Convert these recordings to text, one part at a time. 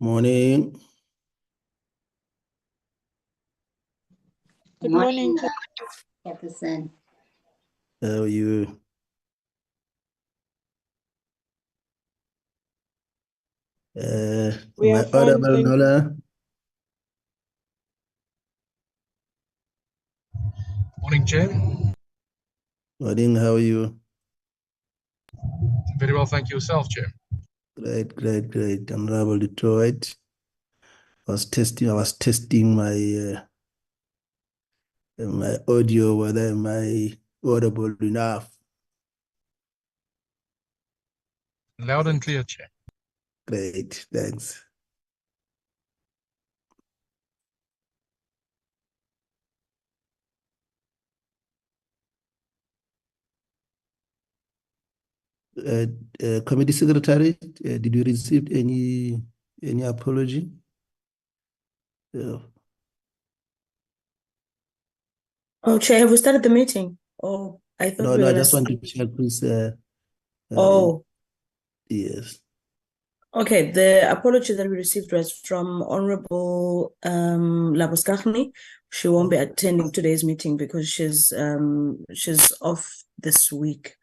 Morning. Good morning, Jefferson. How are you? We am are I fine, audible, thank you. Nola? Morning, Chair. Morning, how are you? Very well, thank you. Yourself, Chair. Great. Honorable Detroit. I was testing my my audio, whether am I audible enough. Loud and clear, Chair. Great, thanks. Committee Secretary, did you receive any apology? Oh, Chair, have we started the meeting? Oh, I thought No, we were I gonna just want to check, please. Oh, Yes. okay. The apology that we received was from Honorable Labuskaghni. She won't be attending today's meeting because she's off this week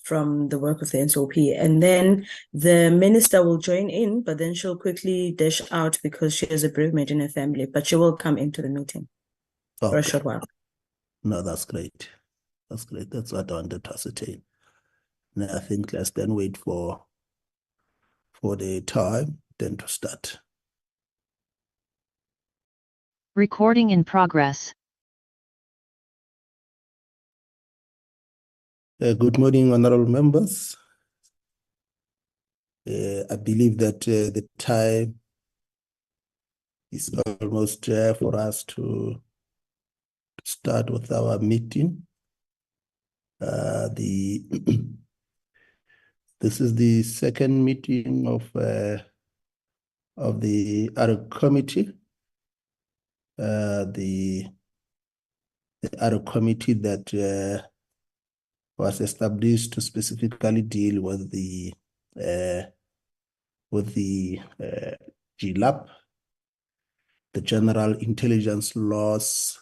from the work of the NSOP. And then the minister will join in, but then she'll quickly dash out because she has a bereavement in her family, but she will come into the meeting for a short while. No, that's great. That's great. That's what I wanted to ascertain. Now, I think let's then wait for the time then to start. Recording in progress. Good morning, honorable members. I believe that the time is almost for us to start with our meeting. This is the second meeting of the ARC committee. The ARC committee that was established to specifically deal with the GLAP, the General Intelligence Laws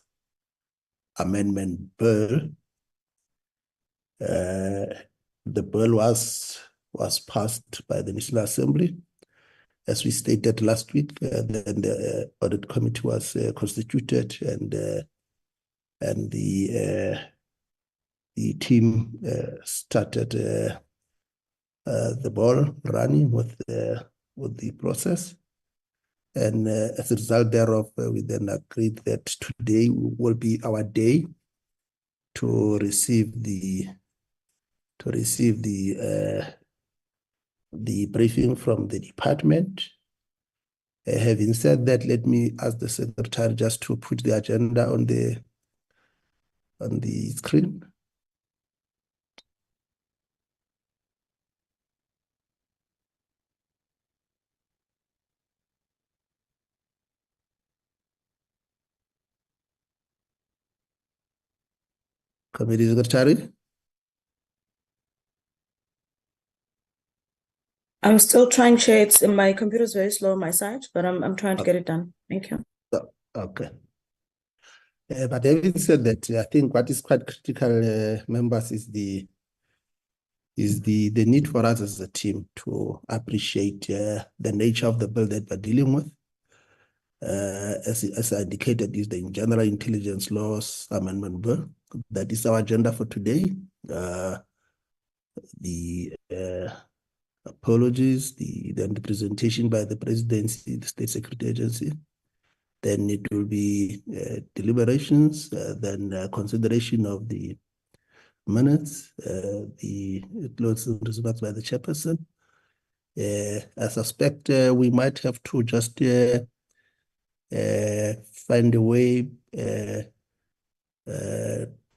Amendment Bill. The bill was passed by the National Assembly. As we stated last week, then the audit committee was constituted, and the team started the ball running with the process. And as a result thereof, we then agreed that today will be our day to receive the briefing from the department. Having said that, let me ask the secretary just to put the agenda on the screen. Committee Secretary. I'm still trying, Chair. It's my computer's very slow on my side, but I'm trying to get it done. Thank you. Okay. But having said that, I think what is quite critical, members, is the need for us as a team to appreciate the nature of the bill that we're dealing with. As I indicated, is the General Intelligence Laws Amendment Bill. That is our agenda for today. The apologies, then the presentation by the presidency, the state secretary agency. Then it will be deliberations, then consideration of the minutes, the closing remarks by the chairperson. I suspect we might have to just find a way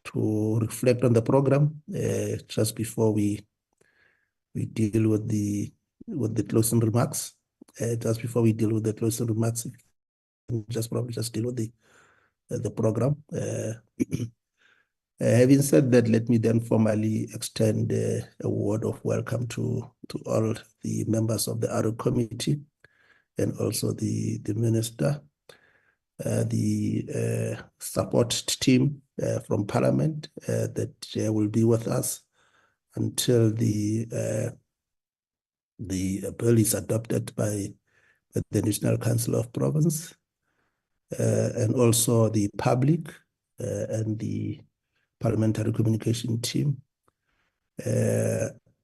to reflect on the program just before we deal with the closing remarks. Just before we deal with the closing remarks, probably just deal with the program. Having said that, let me then formally extend a word of welcome to all the members of the ARO committee. and also the minister, the support team from Parliament that will be with us until the bill is adopted by the National Council of Province, and also the public and the parliamentary communication team.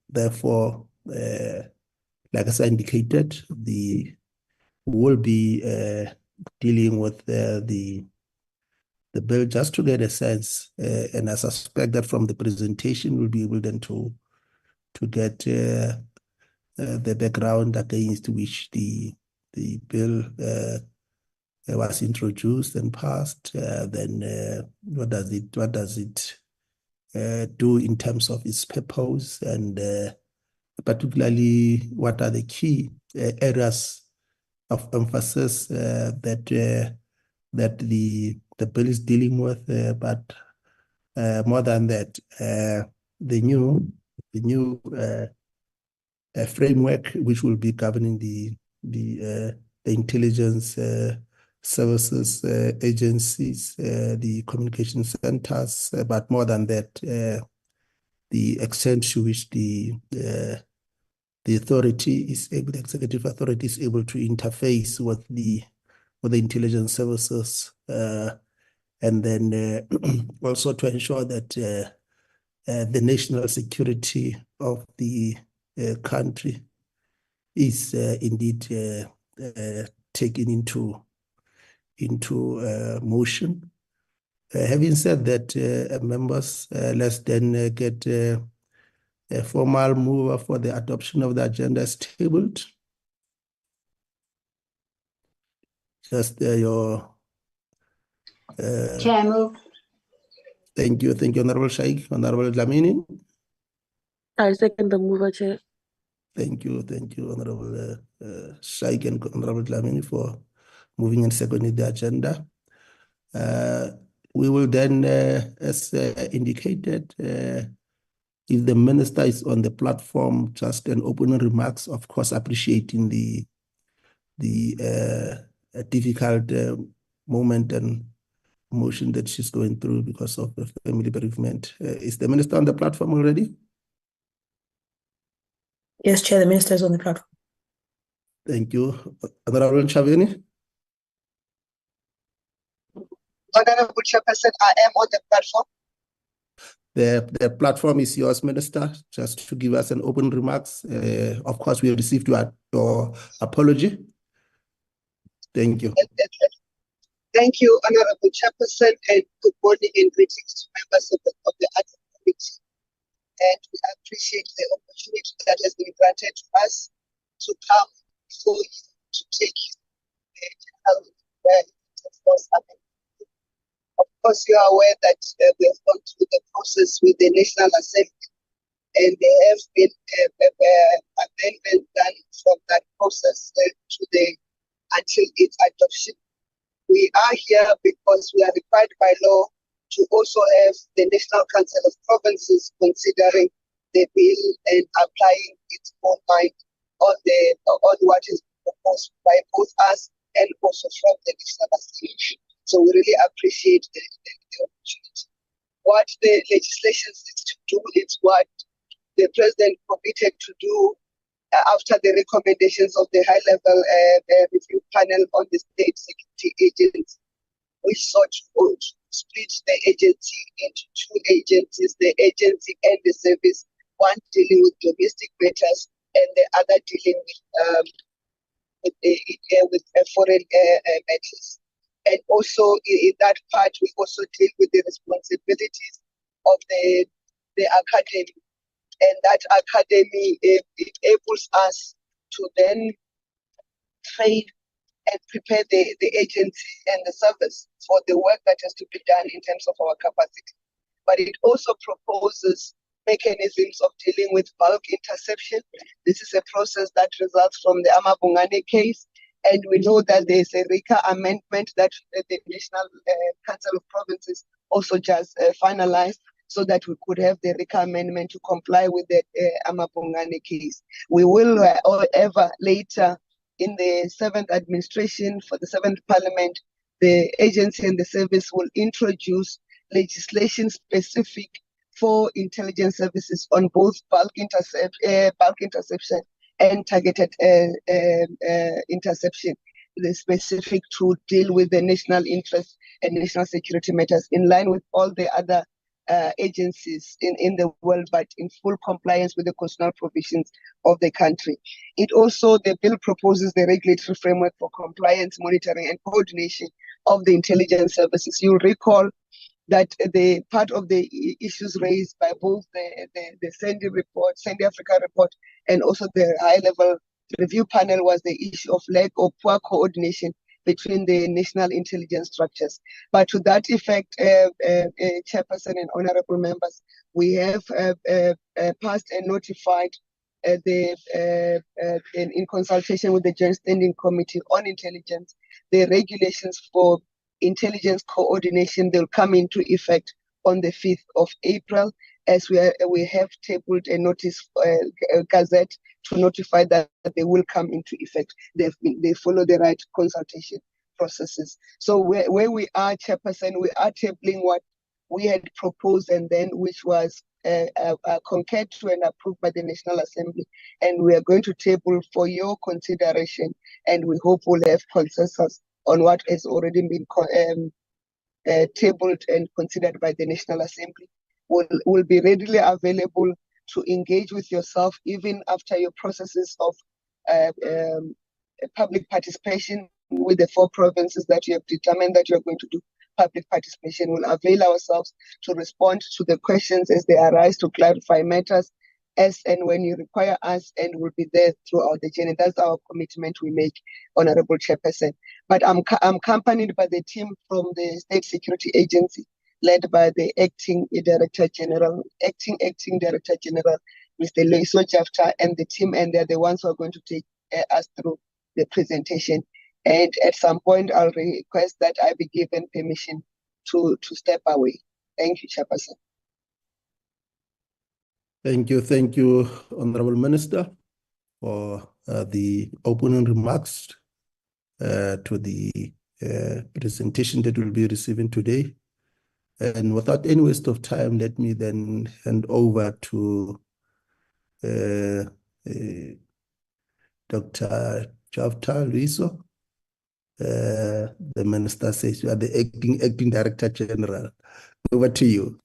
Therefore, like as I indicated, we will be dealing with the bill just to get a sense, and I suspect that from the presentation we'll be able then to get the background against which the bill was introduced and passed. Then what does it do in terms of its purpose, and particularly what are the key areas of emphasis that the bill is dealing with, but more than that, the new framework which will be governing the intelligence services agencies, the communication centers, but more than that, the extent to which the authority is able, the executive authority is able to interface with the intelligence services, and then also to ensure that the national security of the country is indeed taken into motion. Having said that, members, let's then get a formal mover for the adoption of the agenda as tabled. Just your... Chair, move. Thank you, Honorable Shaik. Honorable Dlamini. I second the mover, Chair. Thank you, Honorable Shaik and Honorable Dlamini for moving and seconding the agenda. We will then, as indicated, if the minister is on the platform, just an opening remarks, of course, appreciating the difficult moment and motion that she's going through because of the family bereavement. Is the minister on the platform already? Yes, Chair, the minister is on the platform. Thank you. Honorable Chavini? Honorable Chairperson, I am on the platform. The platform is yours, Minister, just to give us an open remarks. Of course, we have received your apology. Thank you. Thank you, Honorable Chairperson, and good morning and greetings to members of the Adjournment Committee. And we appreciate the opportunity that has been granted to us to come before you to take Of course, you are aware that we have gone through the process with the National Assembly, and there have been amendments done from that process until its adoption. We are here because we are required by law to also have the National Council of Provinces considering the bill and applying its own mind on what is proposed by both us and also from the National Assembly. So we really appreciate the opportunity. What the legislation seeks to do is what the President committed to do after the recommendations of the high-level review panel on the state security agencies. We sought to split the agency into two agencies, the agency and the service, one dealing with domestic matters and the other dealing with foreign matters. And also in that part, we also deal with the responsibilities of the academy. And that academy enables us to then train and prepare the agency and the service for the work that has to be done in terms of our capacity. But it also proposes mechanisms of dealing with bulk interception. This is a process that results from the Amabungane case. And we know that there's a RICA amendment that the National Council of Provinces also just finalized, so that we could have the RICA amendment to comply with the Amabungane case. We will, however, later in the 7th administration for the 7th Parliament, the agency and the service will introduce legislation specific for intelligence services on both bulk interception and targeted interception, the specific to deal with the national interest and national security matters in line with all the other agencies in the world, but in full compliance with the constitutional provisions of the country. The bill proposes the regulatory framework for compliance, monitoring, and coordination of the intelligence services. You'll recall that the part of the issues raised by both the Sandy Africa report, and also the high-level review panel was the issue of lack of poor coordination between the national intelligence structures. But to that effect, Chairperson and honorable members, we have passed and notified in consultation with the Joint Standing Committee on Intelligence, the regulations for intelligence coordination. They'll come into effect on the 5th of April, as we have tabled a notice gazette to notify that they will come into effect. They follow the right consultation processes. So where we are, Chairperson, we are tabling what we had proposed, and then which was concurred to and approved by the National Assembly, and we are going to table for your consideration, and we hope we'll have consensus on what has already been tabled and considered by the National Assembly. Will be readily available to engage with yourself even after your processes of public participation with the 4 provinces that you have determined that you are going to do public participation. We'll avail ourselves to respond to the questions as they arise, to clarify matters as and when you require us, and we'll be there throughout the journey. That's our commitment we make, Honorable Chairperson. But I'm accompanied by the team from the State Security Agency, led by the acting Director General, Mr. Loiso Jafta, and the team, and they're the ones who are going to take us through the presentation. And at some point, I'll request that I be given permission to step away. Thank you, Chairperson. Thank you, Honorable Minister, for the opening remarks to the presentation that we'll be receiving today. And without any waste of time, let me then hand over to Dr. Jafta Luiso. The Minister says you are the acting Director General. Over to you.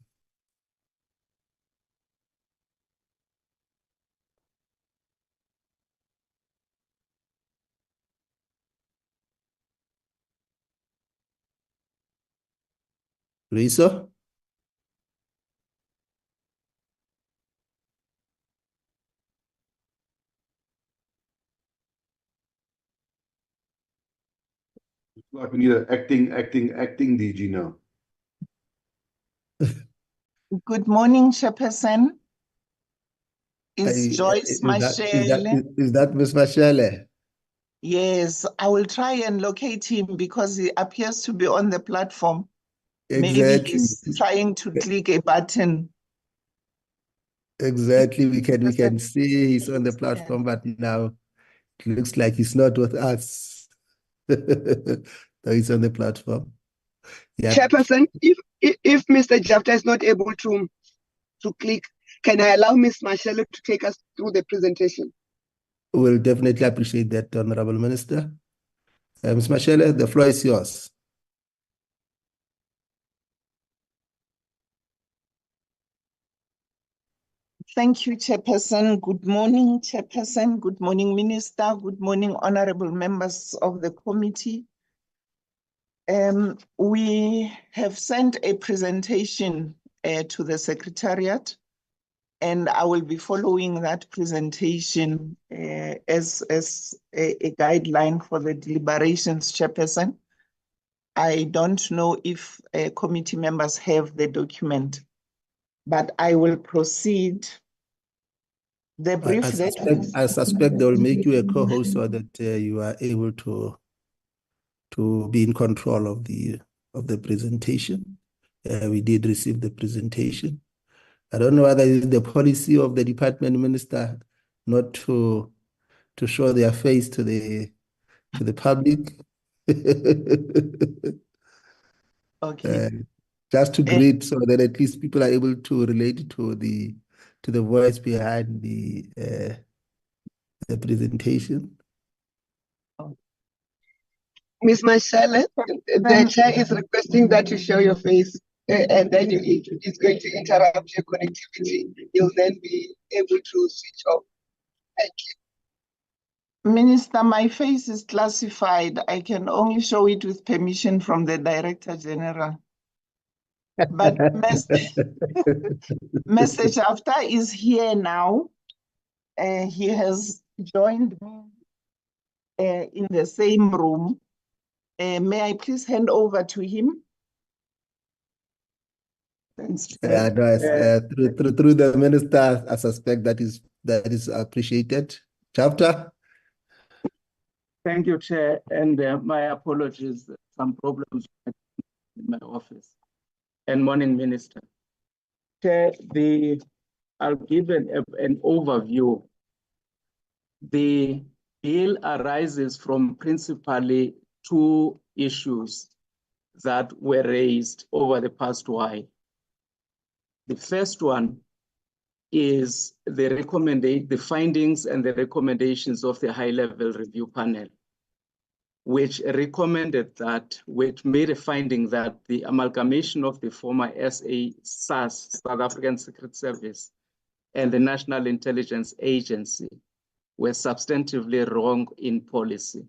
Luiso? Like we need an acting DG now. Good morning, Chairperson. Is Joyce Mashele? Is that Ms. Mashele? Yes, I will try and locate him because he appears to be on the platform. Exactly. Maybe he's trying to click a button. Exactly. We can see he's on the platform, but now it looks like he's not with us. No, he's on the platform. Yeah. Chairperson, if Mr. Jafta is not able to click, can I allow Ms. Mashele to take us through the presentation? We'll definitely appreciate that, Honorable Minister. Ms. Mashele, the floor is yours. Thank you, Chairperson. Good morning, Chairperson. Good morning, Minister. Good morning, honorable members of the committee. We have sent a presentation to the Secretariat, and I will be following that presentation as a guideline for the deliberations, Chairperson. I don't know if committee members have the document, but I will proceed. The brief I suspect they will make you a co-host so that you are able to be in control of the presentation. We did receive the presentation. I don't know whether it's the policy of the department minister not to show their face to the to the public. Okay. Just to greet, so that at least people are able to relate to the voice behind the presentation. Ms. Marcella, the chair is requesting that you show your face, and then it's going to interrupt your connectivity. You'll then be able to switch off. Thank you. Minister, my face is classified. I can only show it with permission from the Director General. But Message After is here now. He has joined me in the same room. May I please hand over to him? Thanks. No, through the minister, I suspect that is appreciated. Chapter. Thank you, Chair, and my apologies. Some problems in my office. And morning, Minister. Chair, I'll give an overview. The bill arises from principally two issues that were raised over the past while. The first one is the findings and the recommendations of the high-level review panel, which made a finding that the amalgamation of the former SAS, South African Secret Service, and the National Intelligence Agency were substantively wrong in policy.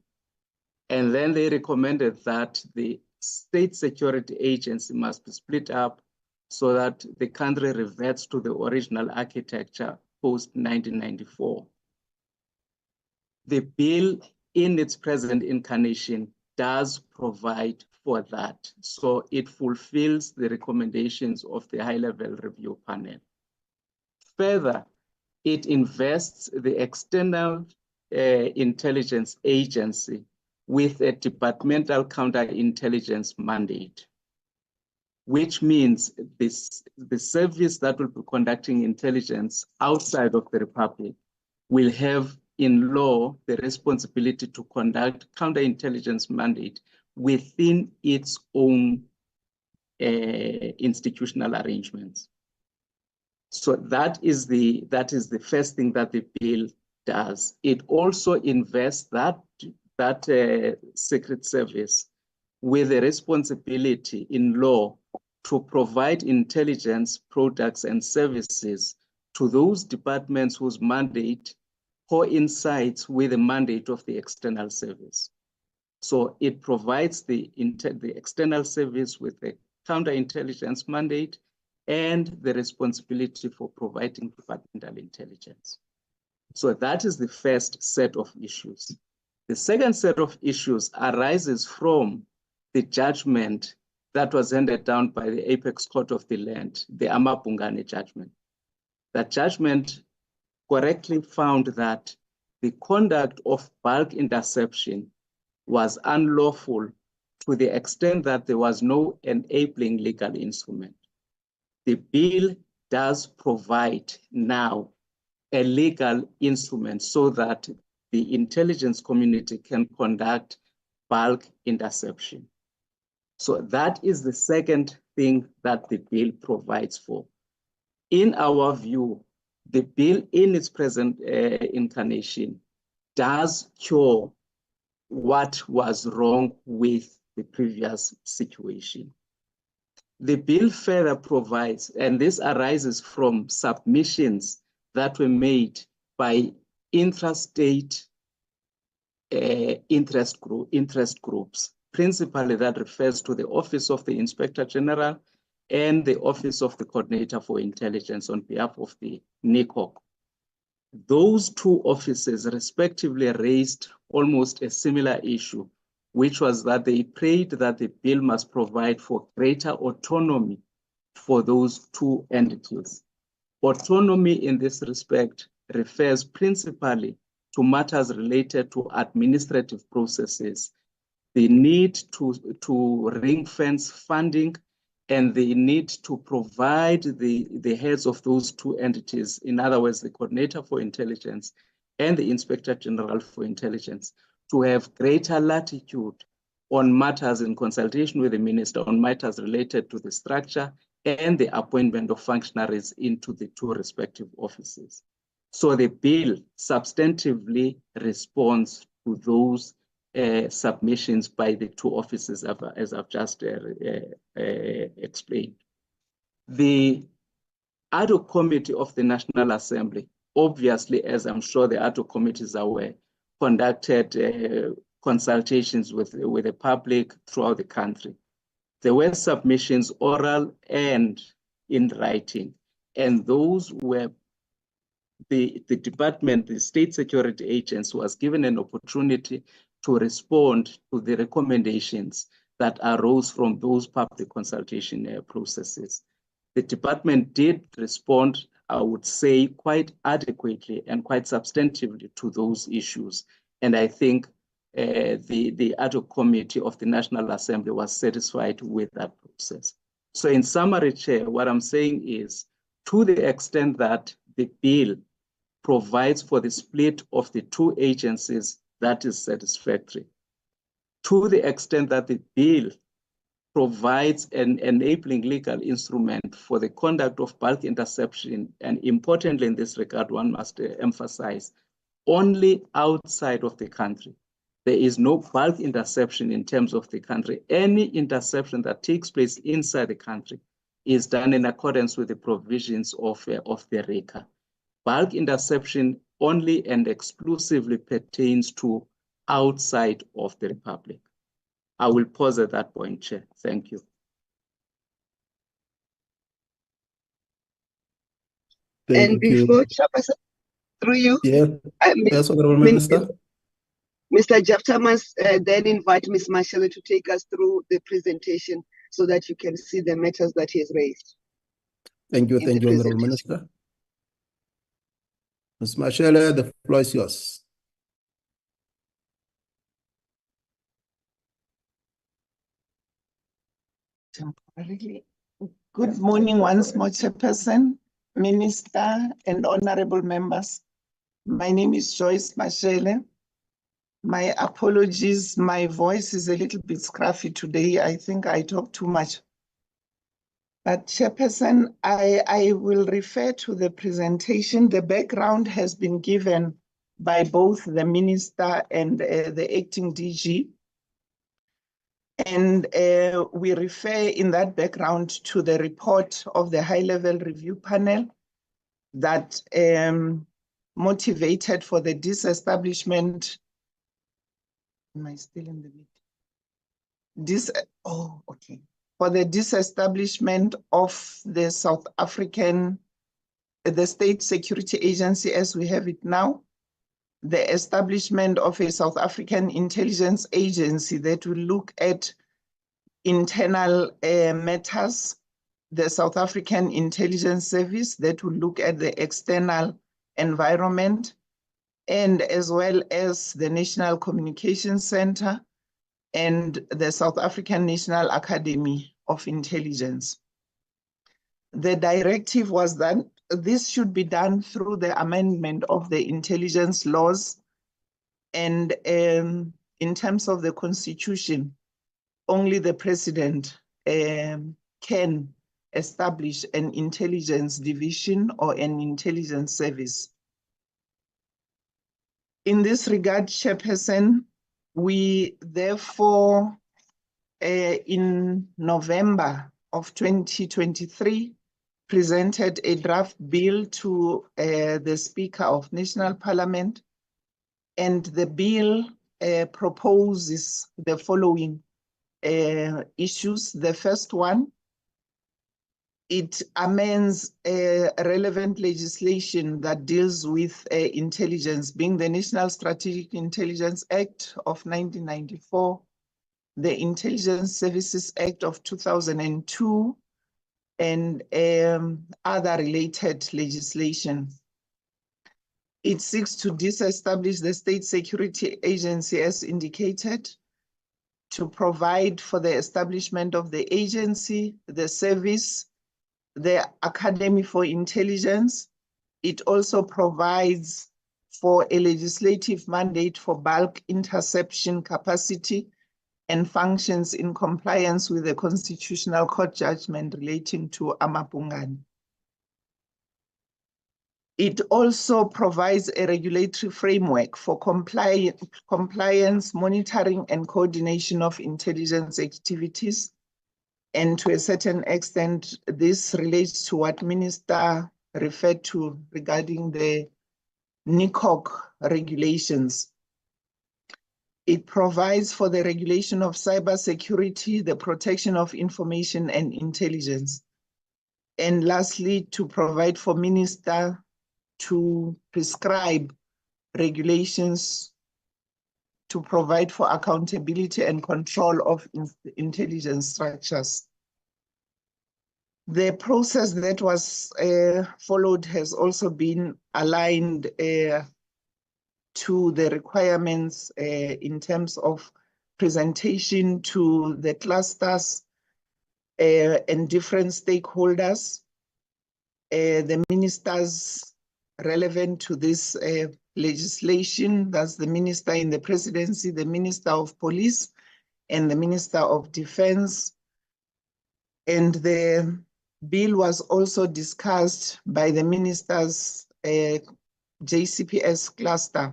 And then they recommended that the State Security Agency must be split up so that the country reverts to the original architecture post-1994. The bill in its present incarnation does provide for that. So it fulfills the recommendations of the high-level review panel. Further, it invests the external intelligence agency with a departmental counterintelligence mandate, which means the service that will be conducting intelligence outside of the Republic will have in law the responsibility to conduct counterintelligence mandate within its own institutional arrangements. So that is the first thing that the bill does. It also invests that Secret Service with a responsibility in law to provide intelligence products and services to those departments whose mandate coincides with the mandate of the external service. So it provides the external service with the counterintelligence mandate and the responsibility for providing departmental intelligence. So that is the first set of issues. The second set of issues arises from the judgment that was handed down by the Apex Court of the Land, the Amabungane judgment. That judgment correctly found that the conduct of bulk interception was unlawful to the extent that there was no enabling legal instrument. The bill does provide now a legal instrument so that the intelligence community can conduct bulk interception. So that is the second thing that the bill provides for. In our view, the bill in its present incarnation does cure what was wrong with the previous situation. The bill further provides, and this arises from submissions that were made by intrastate interest groups. Principally, that refers to the Office of the Inspector General and the Office of the Coordinator for Intelligence on behalf of the NICOC. Those two offices respectively raised almost a similar issue, which was that they prayed that the bill must provide for greater autonomy for those two entities. Autonomy in this respect refers principally to matters related to administrative processes, the need to ring-fence funding, and the need to provide the heads of those two entities, in other words, the Coordinator for Intelligence and the Inspector General for Intelligence, to have greater latitude on matters in consultation with the minister on matters related to the structure and the appointment of functionaries into the two respective offices. So the bill substantively responds to those submissions by the two offices, as I've just explained. The ad hoc committee of the National Assembly, obviously, as I'm sure the ad hoc committees are aware, conducted consultations with the public throughout the country. There were submissions, oral and in writing, and those were the department, the state security agency was given an opportunity to respond to the recommendations that arose from those public consultation processes. The department did respond, I would say, quite adequately and quite substantively to those issues. And I think the ad hoc committee of the National Assembly was satisfied with that process. So in summary, Chair, what I'm saying is, to the extent that the bill provides for the split of the two agencies, that is satisfactory. To the extent that the bill provides an enabling legal instrument for the conduct of bulk interception, and importantly in this regard, one must emphasize, only outside of the country. There is no bulk interception in terms of the country. Any interception that takes place inside the country is done in accordance with the provisions of the RECA. Bulk interception only and exclusively pertains to outside of the Republic. I will pause at that point, Chair. Thank you. And before Chairperson, through you, yes, Honourable Minister. Mr. Jafta must then invite Ms. Mashele to take us through the presentation so that you can see the matters that he has raised. Thank you, Honourable Minister. Ms. Mashele, the floor is yours. Temporarily. Good morning once more, Chairperson, Minister, and honorable members. My name is Joyce Mashele. My apologies, my voice is a little bit scruffy today. I think I talk too much. But Chairperson, I will refer to the presentation. The background has been given by both the Minister and the acting DG. And we refer in that background to the report of the high-level review panel that motivated for the disestablishment. Am I still in the meeting? For the disestablishment of the South African, the State Security Agency as we have it now, the establishment of a South African intelligence agency that will look at internal matters, the South African Intelligence Service that will look at the external environment, and as well as the National Communications Center and the South African National Academy of Intelligence. The directive was that this should be done through the amendment of the intelligence laws, and in terms of the Constitution, only the President can establish an intelligence division or an intelligence service. In this regard, Chairperson, we therefore, in November of 2023, presented a draft bill to the Speaker of National Parliament, and the bill proposes the following issues. The first one, it amends relevant legislation that deals with intelligence, being the National Strategic Intelligence Act of 1994, the Intelligence Services Act of 2002, and other related legislation. It seeks to disestablish the State Security Agency as indicated, to provide for the establishment of the agency, the service, the Academy for Intelligence. It also provides for a legislative mandate for bulk interception capacity and functions in compliance with the Constitutional Court judgment relating to Amapungani. It also provides a regulatory framework for compliance, monitoring, and coordination of intelligence activities. And to a certain extent, this relates to what Minister referred to regarding the NICOC regulations. It provides for the regulation of cybersecurity, the protection of information and intelligence. And lastly, to provide for Minister to prescribe regulations to provide for accountability and control of intelligence structures. The process that was followed has also been aligned to the requirements in terms of presentation to the clusters and different stakeholders, the ministers relevant to this legislation, that's the Minister in the Presidency, the Minister of Police, and the Minister of Defense. And the bill was also discussed by the Ministers' JCPS cluster.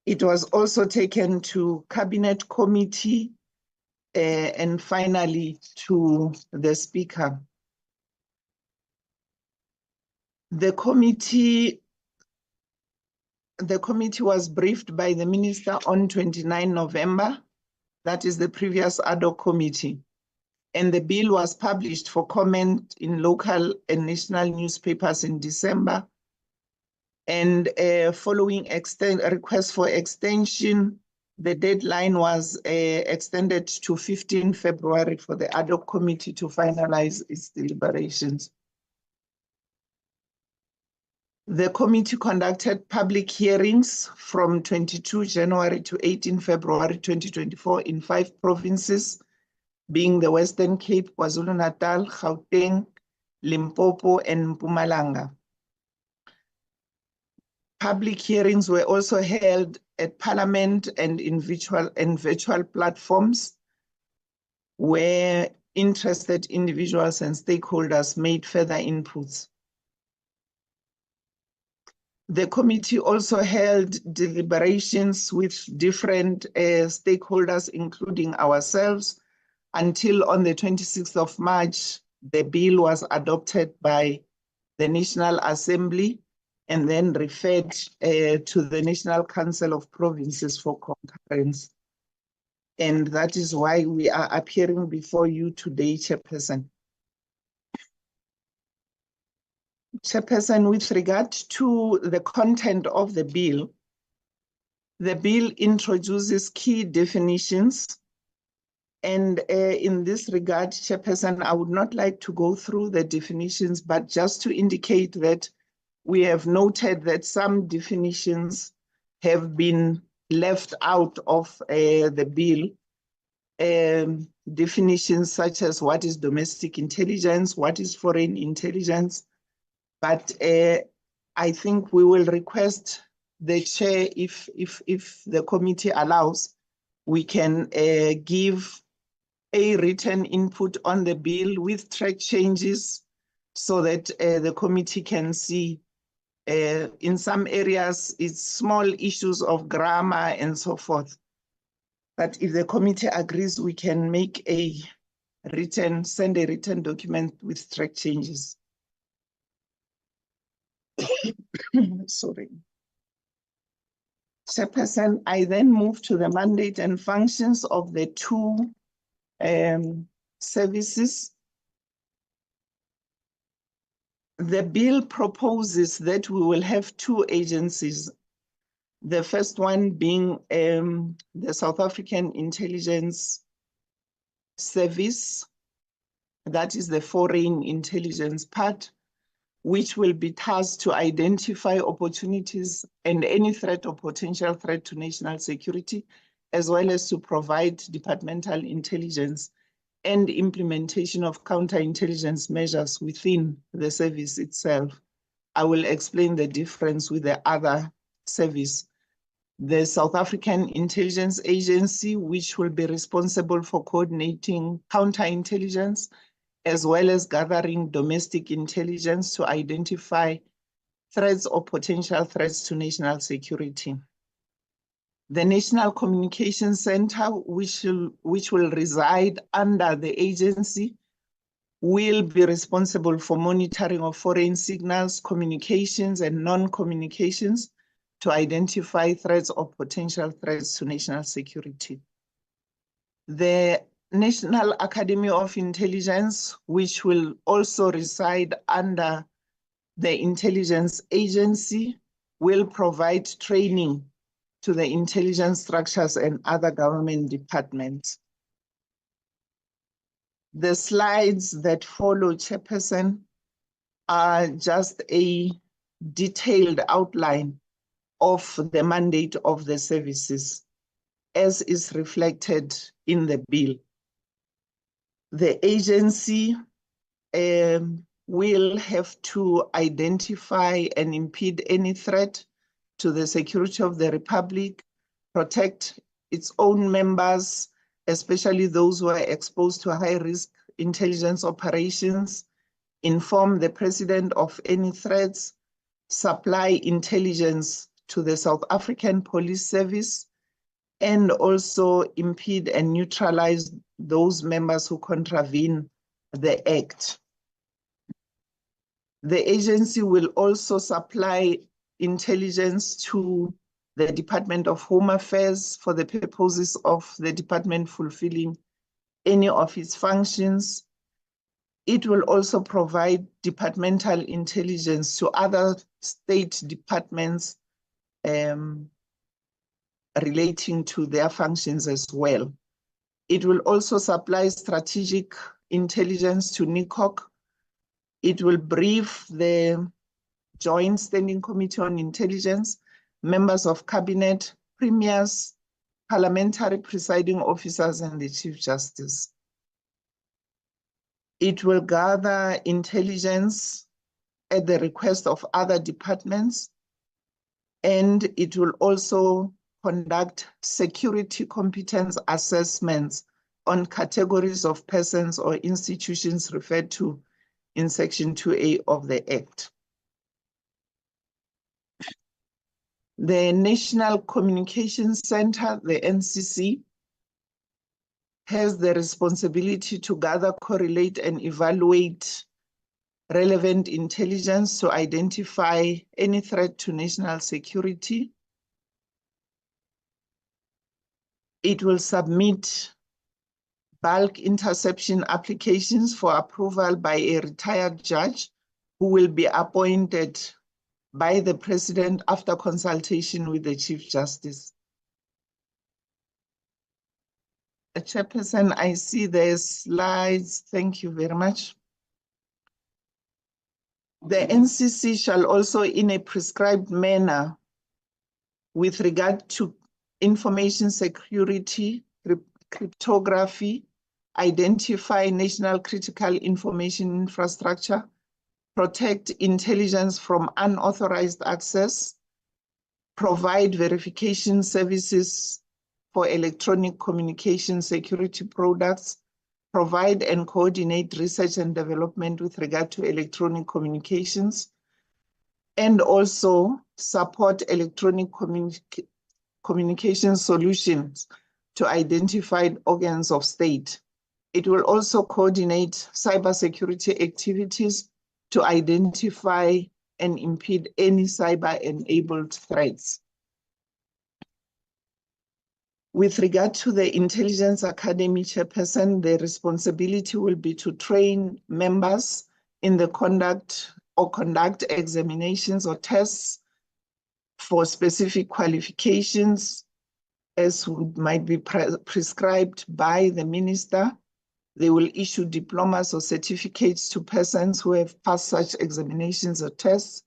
It was also taken to Cabinet Committee and finally to the Speaker. The committee was briefed by the Minister on 29 November. That is the previous ad hoc committee. And the bill was published for comment in local and national newspapers in December. And following request for extension, the deadline was extended to 15 February for the ad hoc committee to finalize its deliberations. The committee conducted public hearings from 22 January to 18 February 2024 in 5 provinces, being the Western Cape, KwaZulu-Natal, Gauteng, Limpopo, and Mpumalanga. Public hearings were also held at Parliament and in virtual platforms where interested individuals and stakeholders made further inputs. The committee also held deliberations with different stakeholders, including ourselves, until on the 26th of March, the bill was adopted by the National Assembly and then referred to the National Council of Provinces for concurrence. And that is why we are appearing before you today, Chairperson. Chairperson, with regard to the content of the bill introduces key definitions. And in this regard, Chairperson, I would not like to go through the definitions, but just to indicate that we have noted that some definitions have been left out of the bill. Definitions such as what is domestic intelligence, what is foreign intelligence. But I think we will request the chair, if the committee allows, we can give a written input on the bill with track changes so that the committee can see. In some areas, it's small issues of grammar and so forth. But if the committee agrees, we can make send a written document with track changes. Sorry. Chairperson, I then move to the mandate and functions of the 2 services. The bill proposes that we will have 2 agencies. The first one being the South African Intelligence Service, that is the foreign intelligence part, which will be tasked to identify opportunities and any threat or potential threat to national security, as well as to provide departmental intelligence and implementation of counterintelligence measures within the service itself. I will explain the difference with the other service. The South African Intelligence Agency, which will be responsible for coordinating counterintelligence, as well as gathering domestic intelligence to identify threats or potential threats to national security. The National Communications Center, which will reside under the agency, will be responsible for monitoring of foreign signals, communications, and non-communications to identify threats or potential threats to national security. The National Academy of Intelligence, which will also reside under the intelligence agency, will provide training to the intelligence structures and other government departments. The slides that follow, Chairperson, are just a detailed outline of the mandate of the services as is reflected in the bill. The agency will have to identify and impede any threat to the security of the Republic, protect its own members, especially those who are exposed to high-risk intelligence operations, inform the President of any threats, supply intelligence to the South African Police Service, and also impede and neutralize those members who contravene the Act. The agency will also supply intelligence to the Department of Home Affairs for the purposes of the department fulfilling any of its functions. It will also provide departmental intelligence to other state departments relating to their functions as well. It will also supply strategic intelligence to NICOC. It will brief the Joint Standing Committee on Intelligence, members of cabinet, premiers, parliamentary presiding officers, and the Chief Justice. It will gather intelligence at the request of other departments, and it will also conduct security competence assessments on categories of persons or institutions referred to in Section 2A of the Act. The National Communications Center, the NCC, has the responsibility to gather, correlate, and evaluate relevant intelligence to identify any threat to national security. It will submit bulk interception applications for approval by a retired judge who will be appointed by the President after consultation with the Chief Justice. Chairperson, I see the slides. Thank you very much. The NCC shall also, in a prescribed manner, with regard to information security, cryptography, identify national critical information infrastructure, protect intelligence from unauthorized access, provide verification services for electronic communication security products, provide and coordinate research and development with regard to electronic communications, and also support electronic communication solutions to identified organs of state. It will also coordinate cybersecurity activities to identify and impede any cyber-enabled threats. With regard to the Intelligence Academy Chairperson, the responsibility will be to train members in the conduct examinations or tests for specific qualifications as might be prescribed by the minister. They will issue diplomas or certificates to persons who have passed such examinations or tests,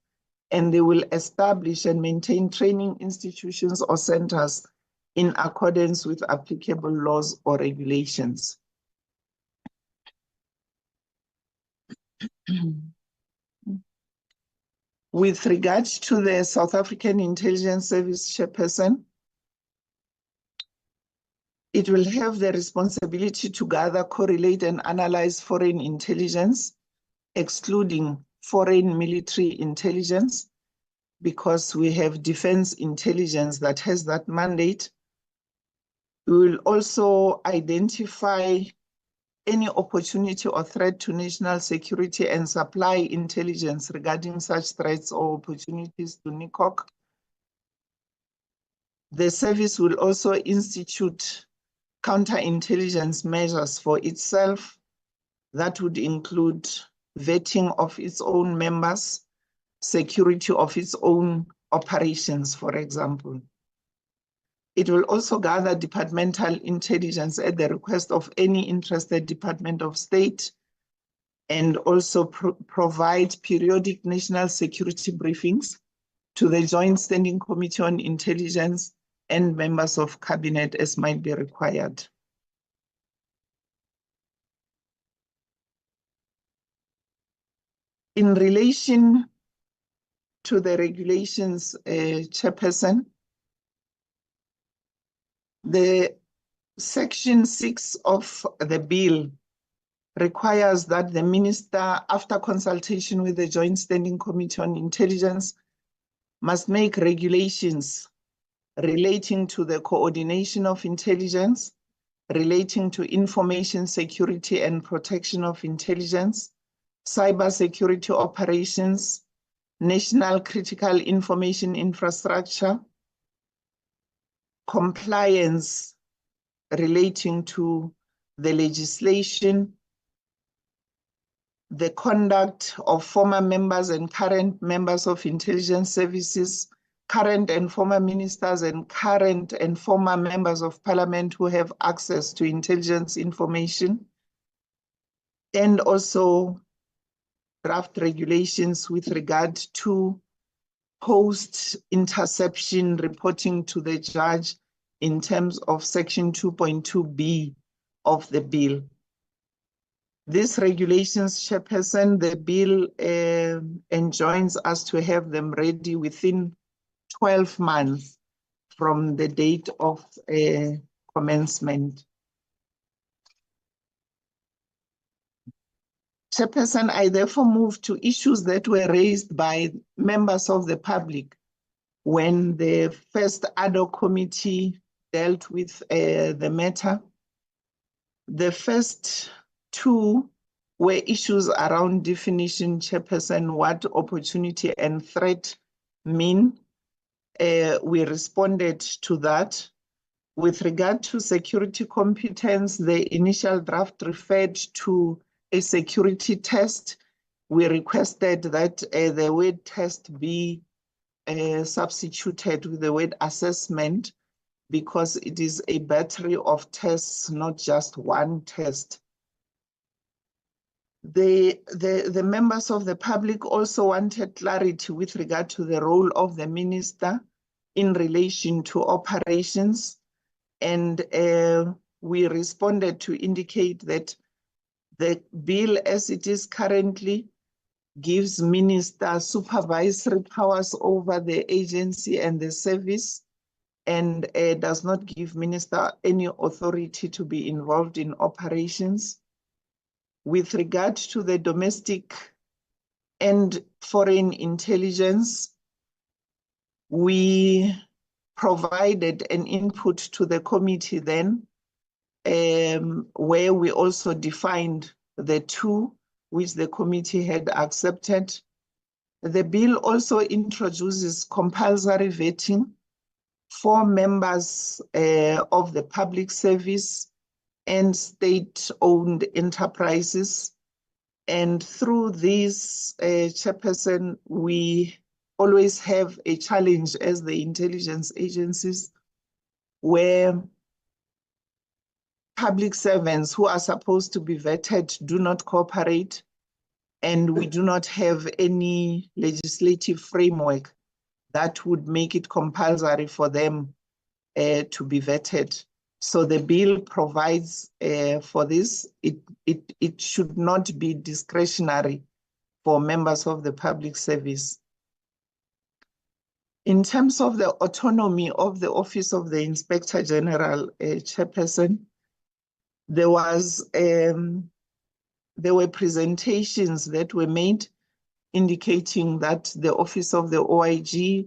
and they will establish and maintain training institutions or centers in accordance with applicable laws or regulations. With regard to the South African Intelligence Service Chairperson, it will have the responsibility to gather, correlate, and analyze foreign intelligence, excluding foreign military intelligence, because we have defense intelligence that has that mandate. We will also identify any opportunity or threat to national security and supply intelligence regarding such threats or opportunities to NICOC. The service will also institute counterintelligence measures for itself. That would include vetting of its own members, security of its own operations, for example. It will also gather departmental intelligence at the request of any interested Department of State, and also provide periodic national security briefings to the Joint Standing Committee on Intelligence and members of Cabinet as might be required. In relation to the regulations, Chairperson, the Section 6 of the bill requires that the minister, after consultation with the Joint Standing Committee on Intelligence, must make regulations relating to the coordination of intelligence, relating to information security and protection of intelligence, cybersecurity operations, national critical information infrastructure, compliance relating to the legislation, the conduct of former members and current members of intelligence services, current and former ministers and current and former members of parliament who have access to intelligence information, and also draft regulations with regard to post-interception reporting to the judge in terms of Section 2.2b of the bill. These regulations, Chairperson, the bill enjoins us to have them ready within 12 months from the date of commencement. Chairperson, I therefore move to issues that were raised by members of the public when the first ad hoc committee dealt with the matter. The first two were issues around definition, Chairperson, what opportunity and threat mean. We responded to that. With regard to security competence, the initial draft referred to a security test. We requested that the word test be substituted with the word assessment, because it is a battery of tests, not just one test. The members of the public also wanted clarity with regard to the role of the minister in relation to operations, and we responded to indicate that the bill as it is currently gives minister supervisory powers over the agency and the service, and does not give minister any authority to be involved in operations. With regard to the domestic and foreign intelligence, we provided an input to the committee then, where we also defined the two which the committee had accepted. The bill also introduces compulsory vetting for members of the public service and state-owned enterprises. And through this, Chairperson, we always have a challenge as the intelligence agencies where public servants who are supposed to be vetted do not cooperate, and we do not have any legislative framework that would make it compulsory for them to be vetted. So the bill provides for this. It should not be discretionary for members of the public service. In terms of the autonomy of the Office of the Inspector General, Chairperson, there were presentations that were made indicating that the Office of the OIG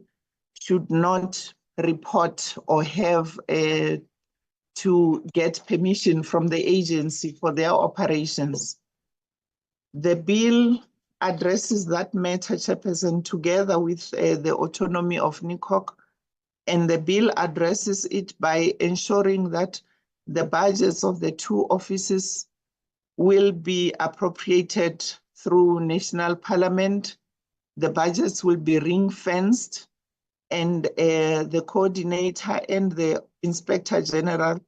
should not report or have to get permission from the agency for their operations. The bill addresses that matter, Chairperson, together with the autonomy of NICOC, and the bill addresses it by ensuring that the budgets of the two offices will be appropriated through national parliament. The budgets will be ring-fenced, and the coordinator and the Inspector General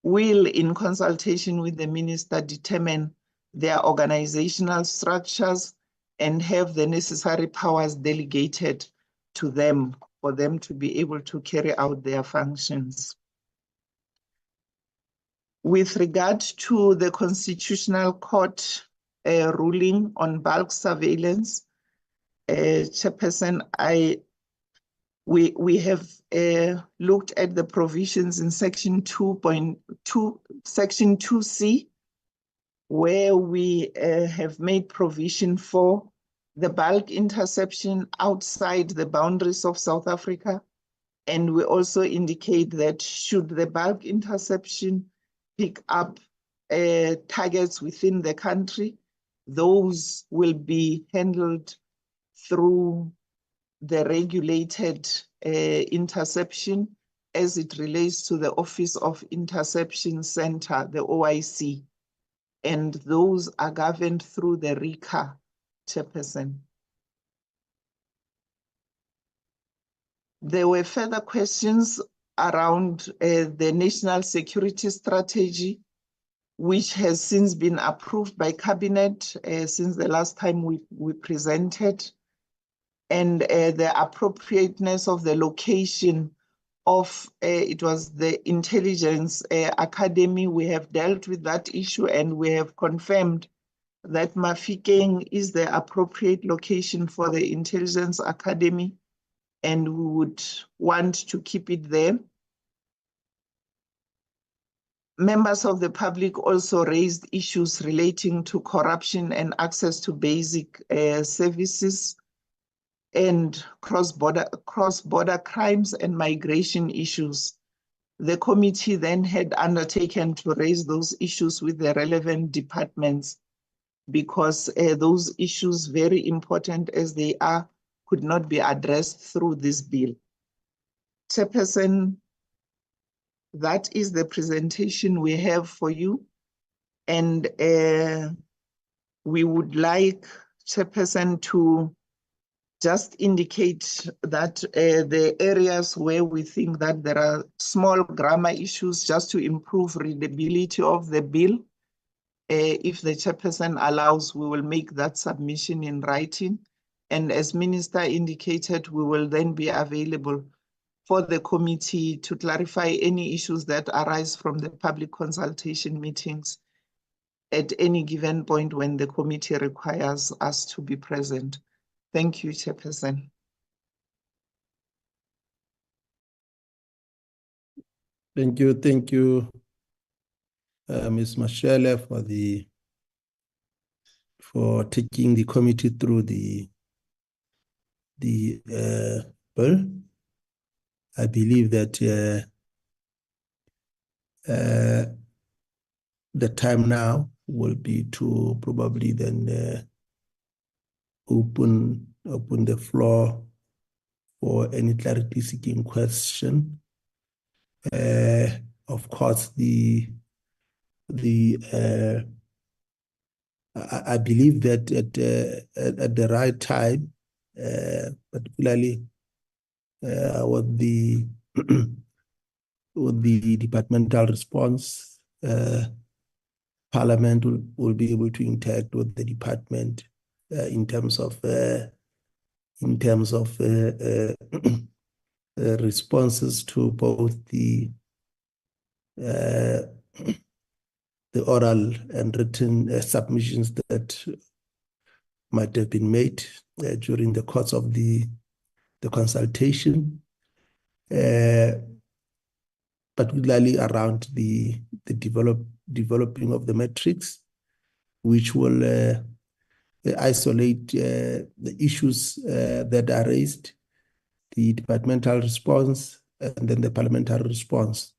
will, in consultation with the minister, determine their organizational structures and have the necessary powers delegated to them for them to be able to carry out their functions. With regard to the Constitutional Court ruling on bulk surveillance, Chairperson, we have looked at the provisions in section 2C, where we have made provision for the bulk interception outside the boundaries of South Africa. And we also indicate that should the bulk interception pick up targets within the country, those will be handled through the regulated interception as it relates to the Office of Interception Center, the OIC. And those are governed through the RICA, Chairperson. There were further questions around the national security strategy, which has since been approved by Cabinet since the last time we presented, and the appropriateness of the location of, it was the Intelligence Academy. We have dealt with that issue and we have confirmed that Mafikeng is the appropriate location for the Intelligence Academy, and we would want to keep it there. Members of the public also raised issues relating to corruption and access to basic services, and cross-border crimes and migration issues. The committee then had undertaken to raise those issues with the relevant departments, because those issues, very important as they are, could not be addressed through this bill. Chairperson, that is the presentation we have for you. And we would like, Chairperson, to just indicate that the areas where we think that there are small grammar issues, just to improve readability of the bill, if the Chairperson allows, we will make that submission in writing. And as Minister indicated, we will then be available for the committee to clarify any issues that arise from the public consultation meetings at any given point when the committee requires us to be present. Thank you, Chairperson. Thank you, Ms. Mashele, for taking the committee through the bill. I believe that the time now will be to probably then open the floor for any clarity-seeking question. Of course, I believe that at the right time, particularly with the departmental response, Parliament will be able to interact with the department in terms of responses to both the oral and written submissions that might have been made during the course of the consultation, particularly around the developing of the metrics, which will isolate the issues that are raised, the departmental response, and then the parliamentary response.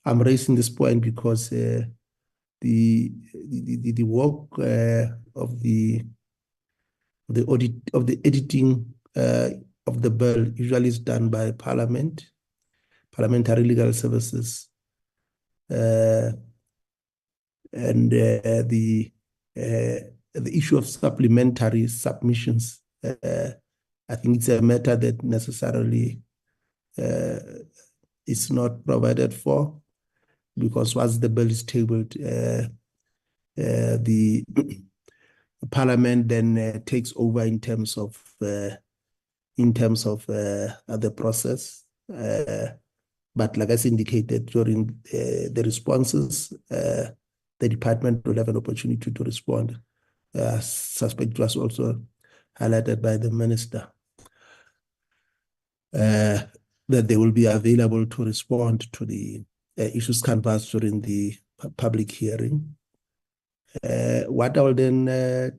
I'm raising this point because the work of the editing of the bill usually is done by Parliament, Parliamentary Legal Services, and the issue of supplementary submissions. I think it's a matter that necessarily is not provided for, because once the bill is tabled, the Parliament then takes over in terms of the process. But like I indicated during the responses, the department will have an opportunity to respond. I suspect it was also highlighted by the minister that they will be available to respond to the issues canvassed during the public hearing. What I will then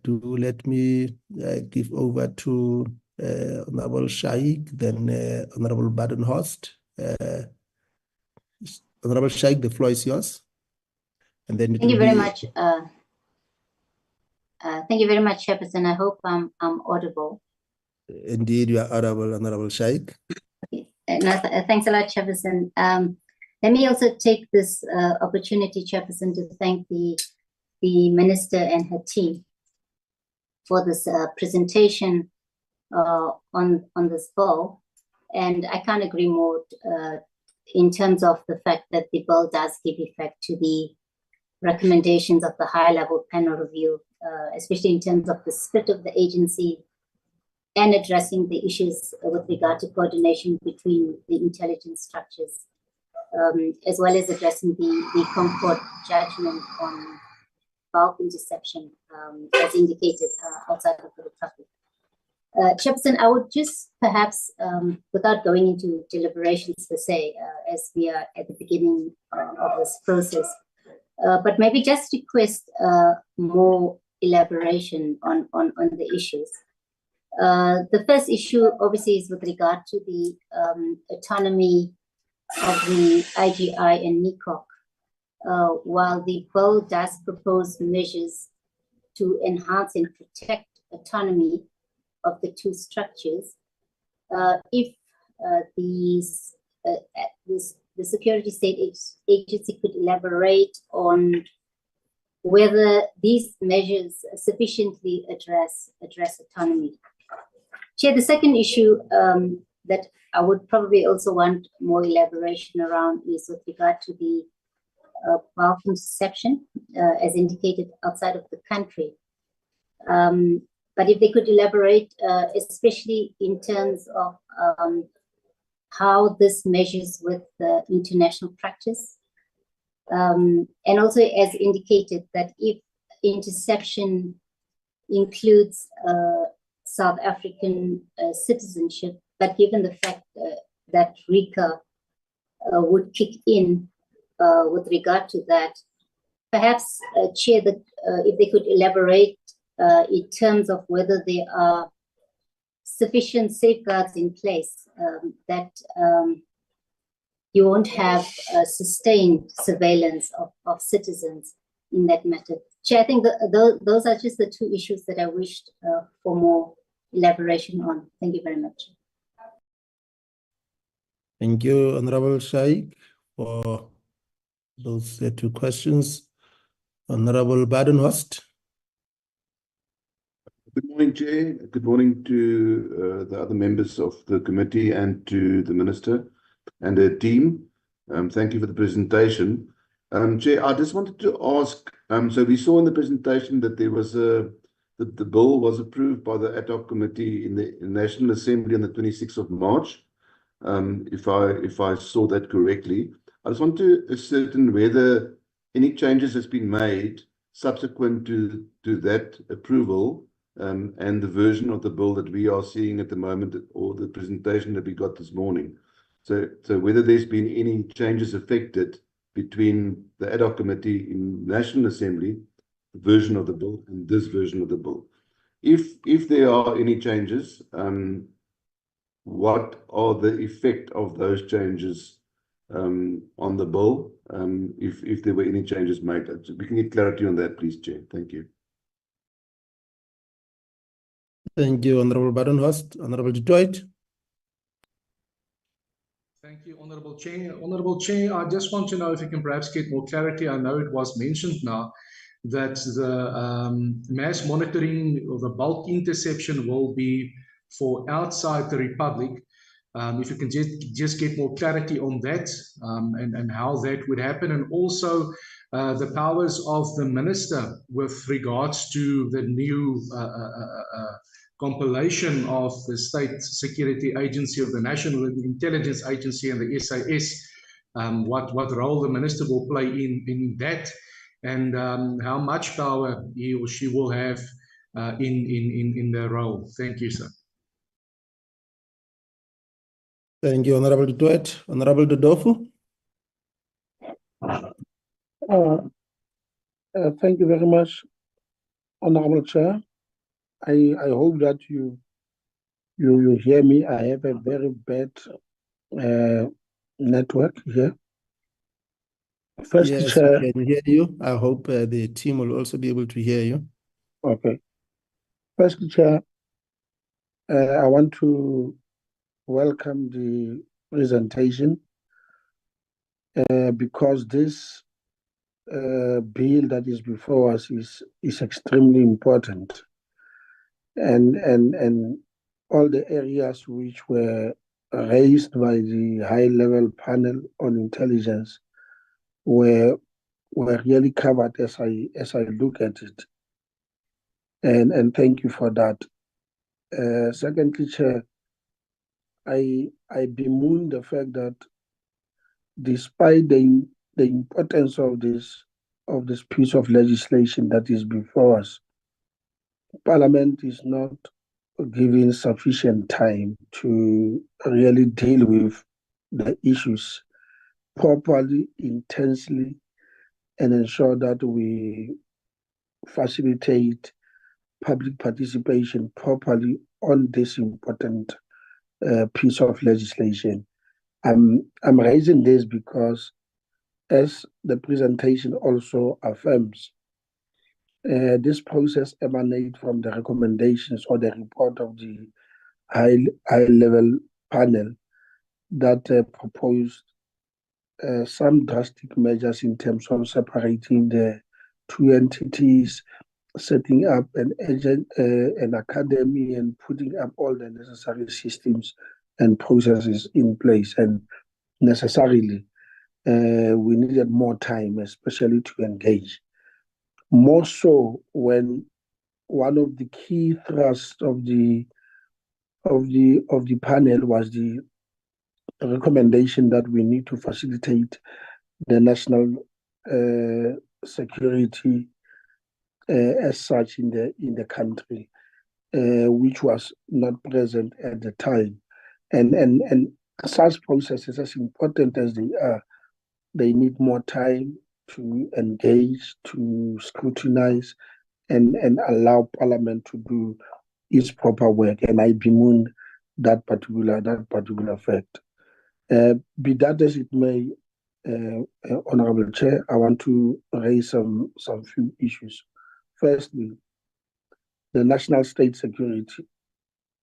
do, let me give over to Honorable Shaik, then Honorable Badenhorst. Honorable Shaik, the floor is yours. And then thank you very much. Thank you very much, Chairperson. I hope I'm audible. Indeed, you are audible, Honorable Shaik. Okay. Thanks a lot, Chairperson. Let me also take this opportunity, Chairperson, to thank the Minister and her team for this presentation on this bill. And I can't agree more in terms of the fact that the bill does give effect to the recommendations of the high-level panel review, especially in terms of the split of the agency and addressing the issues with regard to coordination between the intelligence structures, as well as addressing the Concord judgment on bulk interception, as indicated outside of the Republic. Chairperson, I would just perhaps, without going into deliberations per se, as we are at the beginning of this process, but maybe just request more elaboration on the issues. The first issue obviously is with regard to the autonomy of the IGI and NICOC. While the bill does propose measures to enhance and protect autonomy of the two structures, if the Security State Agency could elaborate on whether these measures sufficiently address autonomy. Chair, the second issue that I would probably also want more elaboration around is with regard to the bulk interception, as indicated outside of the country. But if they could elaborate, especially in terms of how this measures with the international practice, and also as indicated that if interception includes South African citizenship, but given the fact that RICA would kick in with regard to that, perhaps, Chair, that if they could elaborate in terms of whether there are sufficient safeguards in place that you won't have sustained surveillance of citizens in that matter. Chair, I think those are just the two issues that I wished for more elaboration on. Thank you very much. Thank you, Honorable Shaik, for those two questions. Honorable Badenhorst. Good morning, Chair. Good morning to the other members of the committee and to the Minister and her team. Thank you for the presentation. Chair, I just wanted to ask, so we saw in the presentation that there was the bill was approved by the ad hoc committee in the National Assembly on the 26th of March, if I saw that correctly. I just want to ascertain whether any changes has been made subsequent to that approval and the version of the bill that we are seeing at the moment, or the presentation that we got this morning. So whether there's been any changes affected between the ad hoc committee in National Assembly, the version of the bill, and this version of the bill. If there are any changes, what are the effect of those changes on the bill, if there were any changes made? We can get clarity on that, please, Chair. Thank you. Thank you, Honorable Badenhorst. Honorable Du Toit. Thank you, Honorable Chair. Honorable Chair, I just want to know if you can perhaps get more clarity. I know it was mentioned now that the mass monitoring or the bulk interception will be for outside the Republic. If you can just get more clarity on that, and how that would happen, and also the powers of the minister with regards to the new compilation of the State Security Agency, of the National Intelligence Agency, and the SAS, what role the minister will play in that, and how much power he or she will have in the role. Thank you, sir. Thank you, Honorable Du Toit. Honorable Dodofu. Thank you very much, Honorable Chair. I hope that you hear me. I have a very bad network here. First, yes, Chair. we can hear you. I hope the team will also be able to hear you. Okay. First, Chair, I want to welcome the presentation because this bill that is before us is extremely important, and all the areas which were raised by the high-level panel on intelligence were really covered as I look at it, and thank you for that. Secondly, Chair, I bemoan the fact that despite the importance of this piece of legislation that is before us, Parliament is not given sufficient time to really deal with the issues properly, intensely, and ensure that we facilitate public participation properly on this important piece of legislation. I'm raising this because, as the presentation also affirms, this process emanates from the recommendations or the report of the high-level panel that proposed some drastic measures in terms of separating the two entities, setting up an academy, and putting up all the necessary systems and processes in place. And necessarily, we needed more time, especially to engage. More so when one of the key thrusts of the panel was the recommendation that we need to facilitate the national security as such in the country, which was not present at the time. And such processes, as important as they are, they need more time to engage, to scrutinize, and allow Parliament to do its proper work. And I bemoan that particular fact. Be that as it may, Honorable Chair, I want to raise some few issues. Firstly, the national state security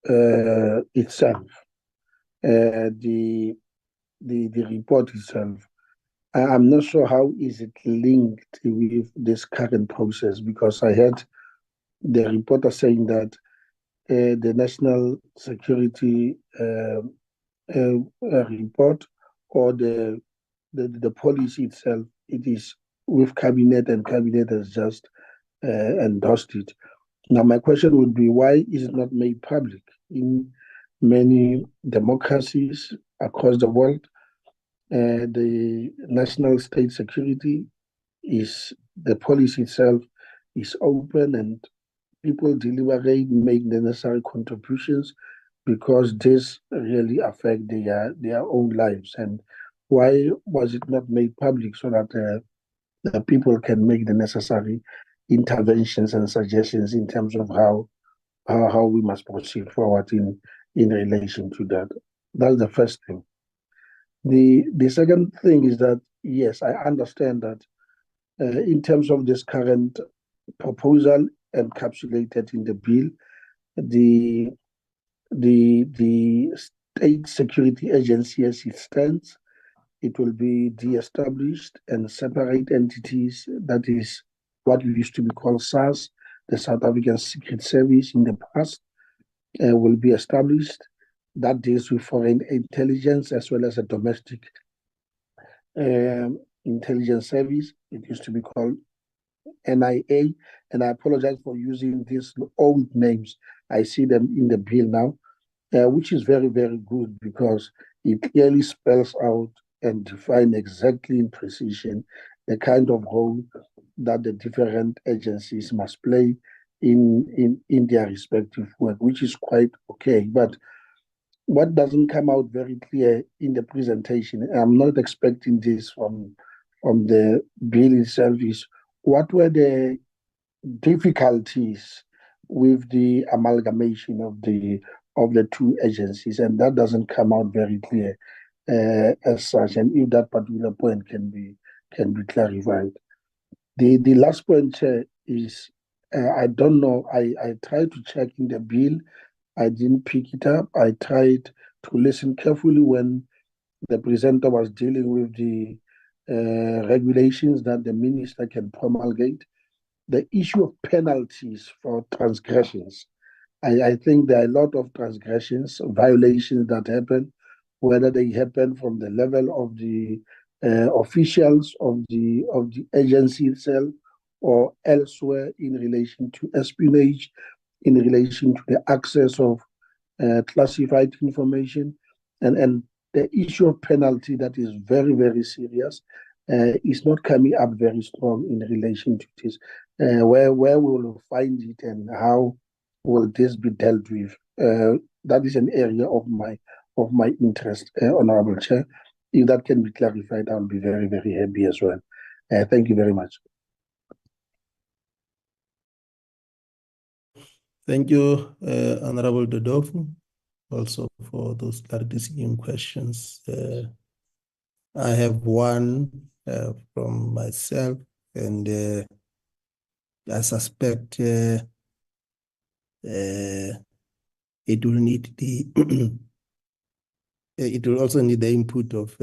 itself, the report itself. I'm not sure how is it linked with this current process, because I heard the reporter saying that the national security report or the policy itself, it is with cabinet, and cabinet has just endorsed it. Now, my question would be, why is it not made public? In many democracies across the world, the national state security the policy itself is open, and people deliberate, make the necessary contributions, because this really affect their own lives. And why was it not made public so that the people can make the necessary interventions and suggestions in terms of how we must proceed forward in relation to that? That's the first thing. The second thing is that, yes, I understand that in terms of this current proposal encapsulated in the bill, the state security agency as it stands, it will be de-established and separate entities. That is what used to be called SARS, the South African Secret Service in the past, will be established. That deals with foreign intelligence as well as a domestic intelligence service. It used to be called NIA, and I apologize for using these old names. I see them in the bill now, which is very, very good, because it clearly spells out and defines exactly in precision the kind of role that the different agencies must play in their respective work, which is quite okay. But what doesn't come out very clear in the presentation, I'm not expecting this from the bill itself, is what were the difficulties with the amalgamation of the two agencies, and that doesn't come out very clear as such. And if that particular point can be clarified. The last point is I don't know. I tried to check in the bill. I didn't pick it up. I tried to listen carefully when the presenter was dealing with the regulations that the minister can promulgate. The issue of penalties for transgressions. I think there are a lot of transgressions, violations that happen, whether they happen from the level of the officials of the agency itself or elsewhere in relation to espionage, in relation to the access of classified information, and the issue of penalty that is very, very serious is not coming up very strong in relation to this. Where we will find it and how will this be dealt with? That is an area of my interest, Honorable Chair. If that can be clarified, I'll be very, very happy as well. Thank you very much. Thank you, Honorable Dodofu, also for those clarifying questions. I have one from myself, and I suspect it will need the it will also need the input of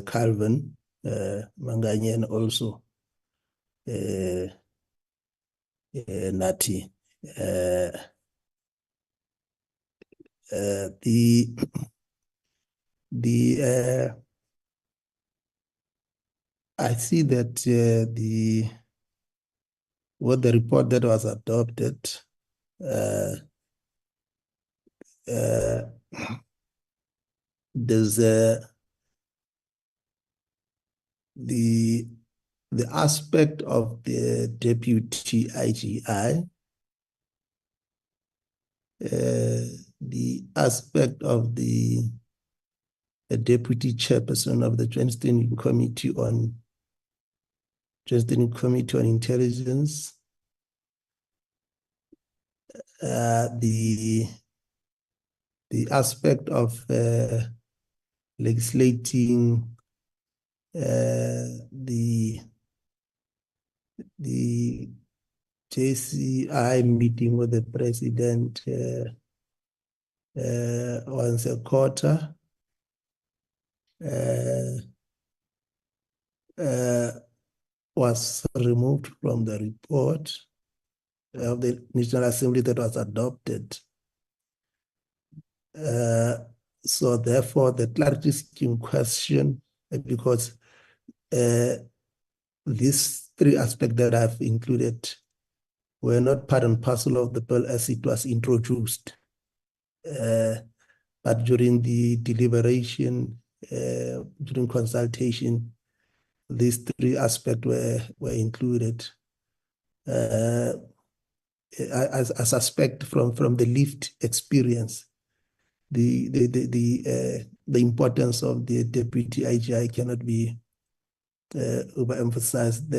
Calvin Manganye, and also Nati. I see that the report that was adopted there's the aspect of the deputy IGI, the aspect of the deputy chairperson of the Joint Steering Committee on Intelligence, the aspect of legislating the JCI meeting with the president once a quarter, was removed from the report of the National Assembly that was adopted. So therefore, the clarity scheme question, because these three aspects that I've included were not part and parcel of the bill as it was introduced. But during the deliberation, during consultation, these three aspects were included. I suspect from the lived experience, the importance of the deputy IGI cannot be overemphasized.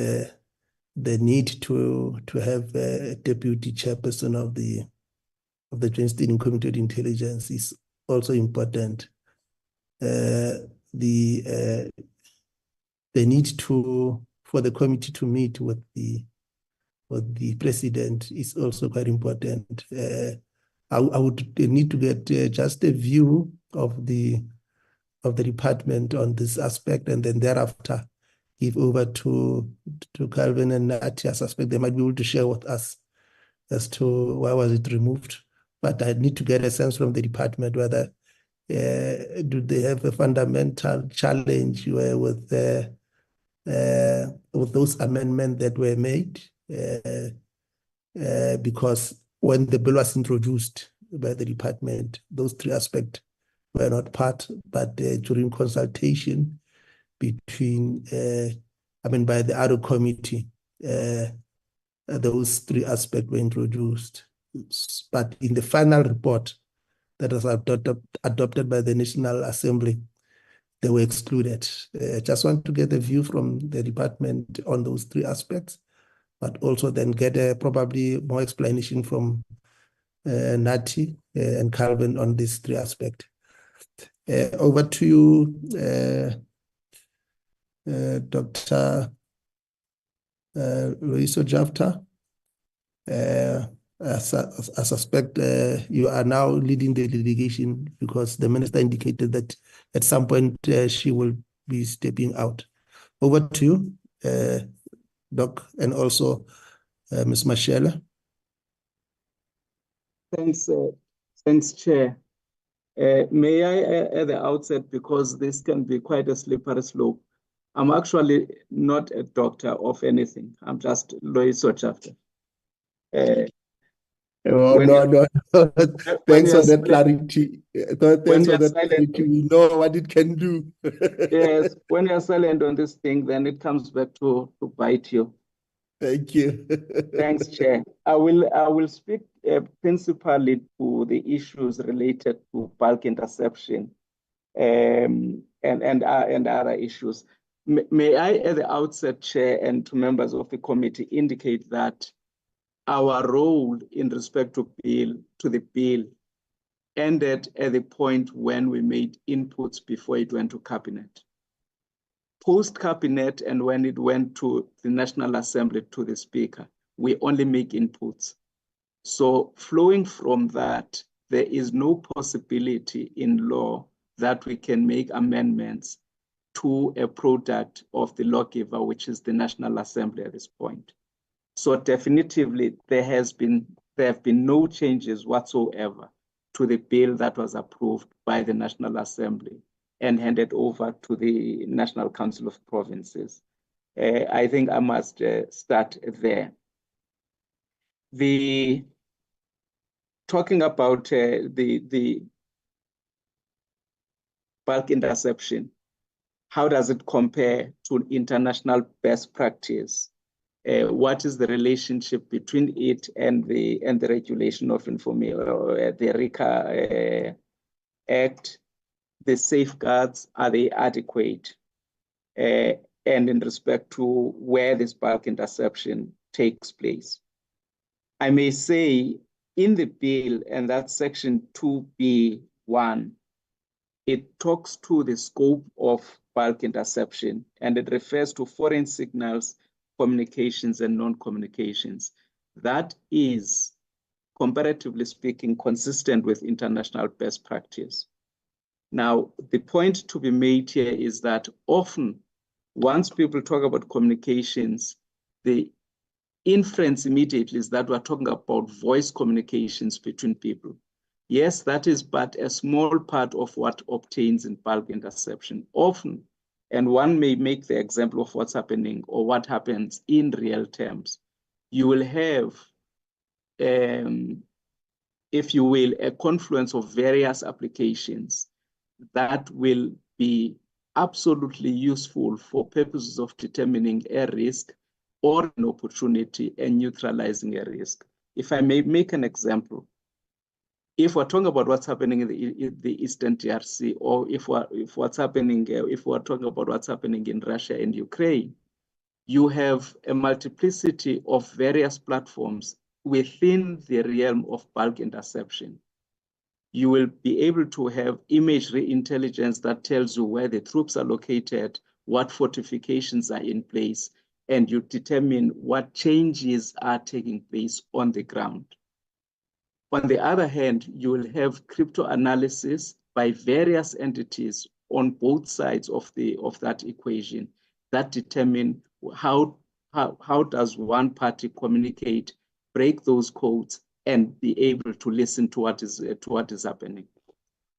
The need to have a deputy chairperson of the Joint Steering Committee on Intelligence is also important. The need for the committee to meet with the president is also quite important. I would need to get just a view of the department on this aspect, and then thereafter give over to Calvin and Nati. I suspect they might be able to share with us as to why was it removed. But I need to get a sense from the department whether do they have a fundamental challenge with those amendments that were made, because when the bill was introduced by the department, those three aspects were not part, but during consultation between, by the other committee, those three aspects were introduced. But in the final report that was adopted by the National Assembly, they were excluded. Just want to get a view from the department on those three aspects, but also then get probably more explanation from Nati and Calvin on these three aspects. Over to you, Dr. Loyiso Jafta. I suspect you are now leading the delegation because the minister indicated that at some point she will be stepping out. Over to you, Doc, and also Ms. Mashela. Thanks, Chair. May I, at the outset, because this can be quite a slippery slope, I'm actually not a doctor of anything. I'm just Loyiso Jafta. No. Thanks for that clarity. Thanks for that clarity. We know what it can do. Yes, when you're silent on this thing, then it comes back to bite you. Thank you. Thanks, Chair. I will speak principally to the issues related to bulk interception and other issues. May I, at the outset, Chair, and to members of the committee, indicate that our role in respect to the bill ended at the point when we made inputs before it went to cabinet. Post-cabinet and when it went to the National Assembly, to the Speaker, we only make inputs. So flowing from that, there is no possibility in law that we can make amendments to a product of the lawgiver, which is the National Assembly at this point. So definitively, there have been no changes whatsoever to the bill that was approved by the National Assembly and handed over to the National Council of Provinces. I think I must start there. Talking about the bulk interception, how does it compare to international best practice? What is the relationship between it and the regulation of information, the RICA Act? The safeguards, are they adequate? And in respect to where this bulk interception takes place. I may say in the bill, and that's section 2B1, it talks to the scope of bulk interception, and it refers to foreign signals, communications, and non-communications. That is, comparatively speaking, consistent with international best practice. Now, the point to be made here is that often, once people talk about communications, the inference immediately is that we're talking about voice communications between people. Yes, that is but a small part of what obtains in bulk interception. Often, and one may make the example of what's happening or what happens in real terms, you will have, if you will, a confluence of various applications that will be absolutely useful for purposes of determining a risk or an opportunity and neutralizing a risk. If I may make an example, if we're talking about what's happening in the Eastern DRC, or if we're talking about what's happening in Russia and Ukraine, you have a multiplicity of various platforms within the realm of bulk interception. You will be able to have imagery intelligence that tells you where the troops are located, what fortifications are in place, and you determine what changes are taking place on the ground. On the other hand, you will have crypto analysis by various entities on both sides of that equation that determine how does one party communicate, break those codes, and be able to listen to what is happening.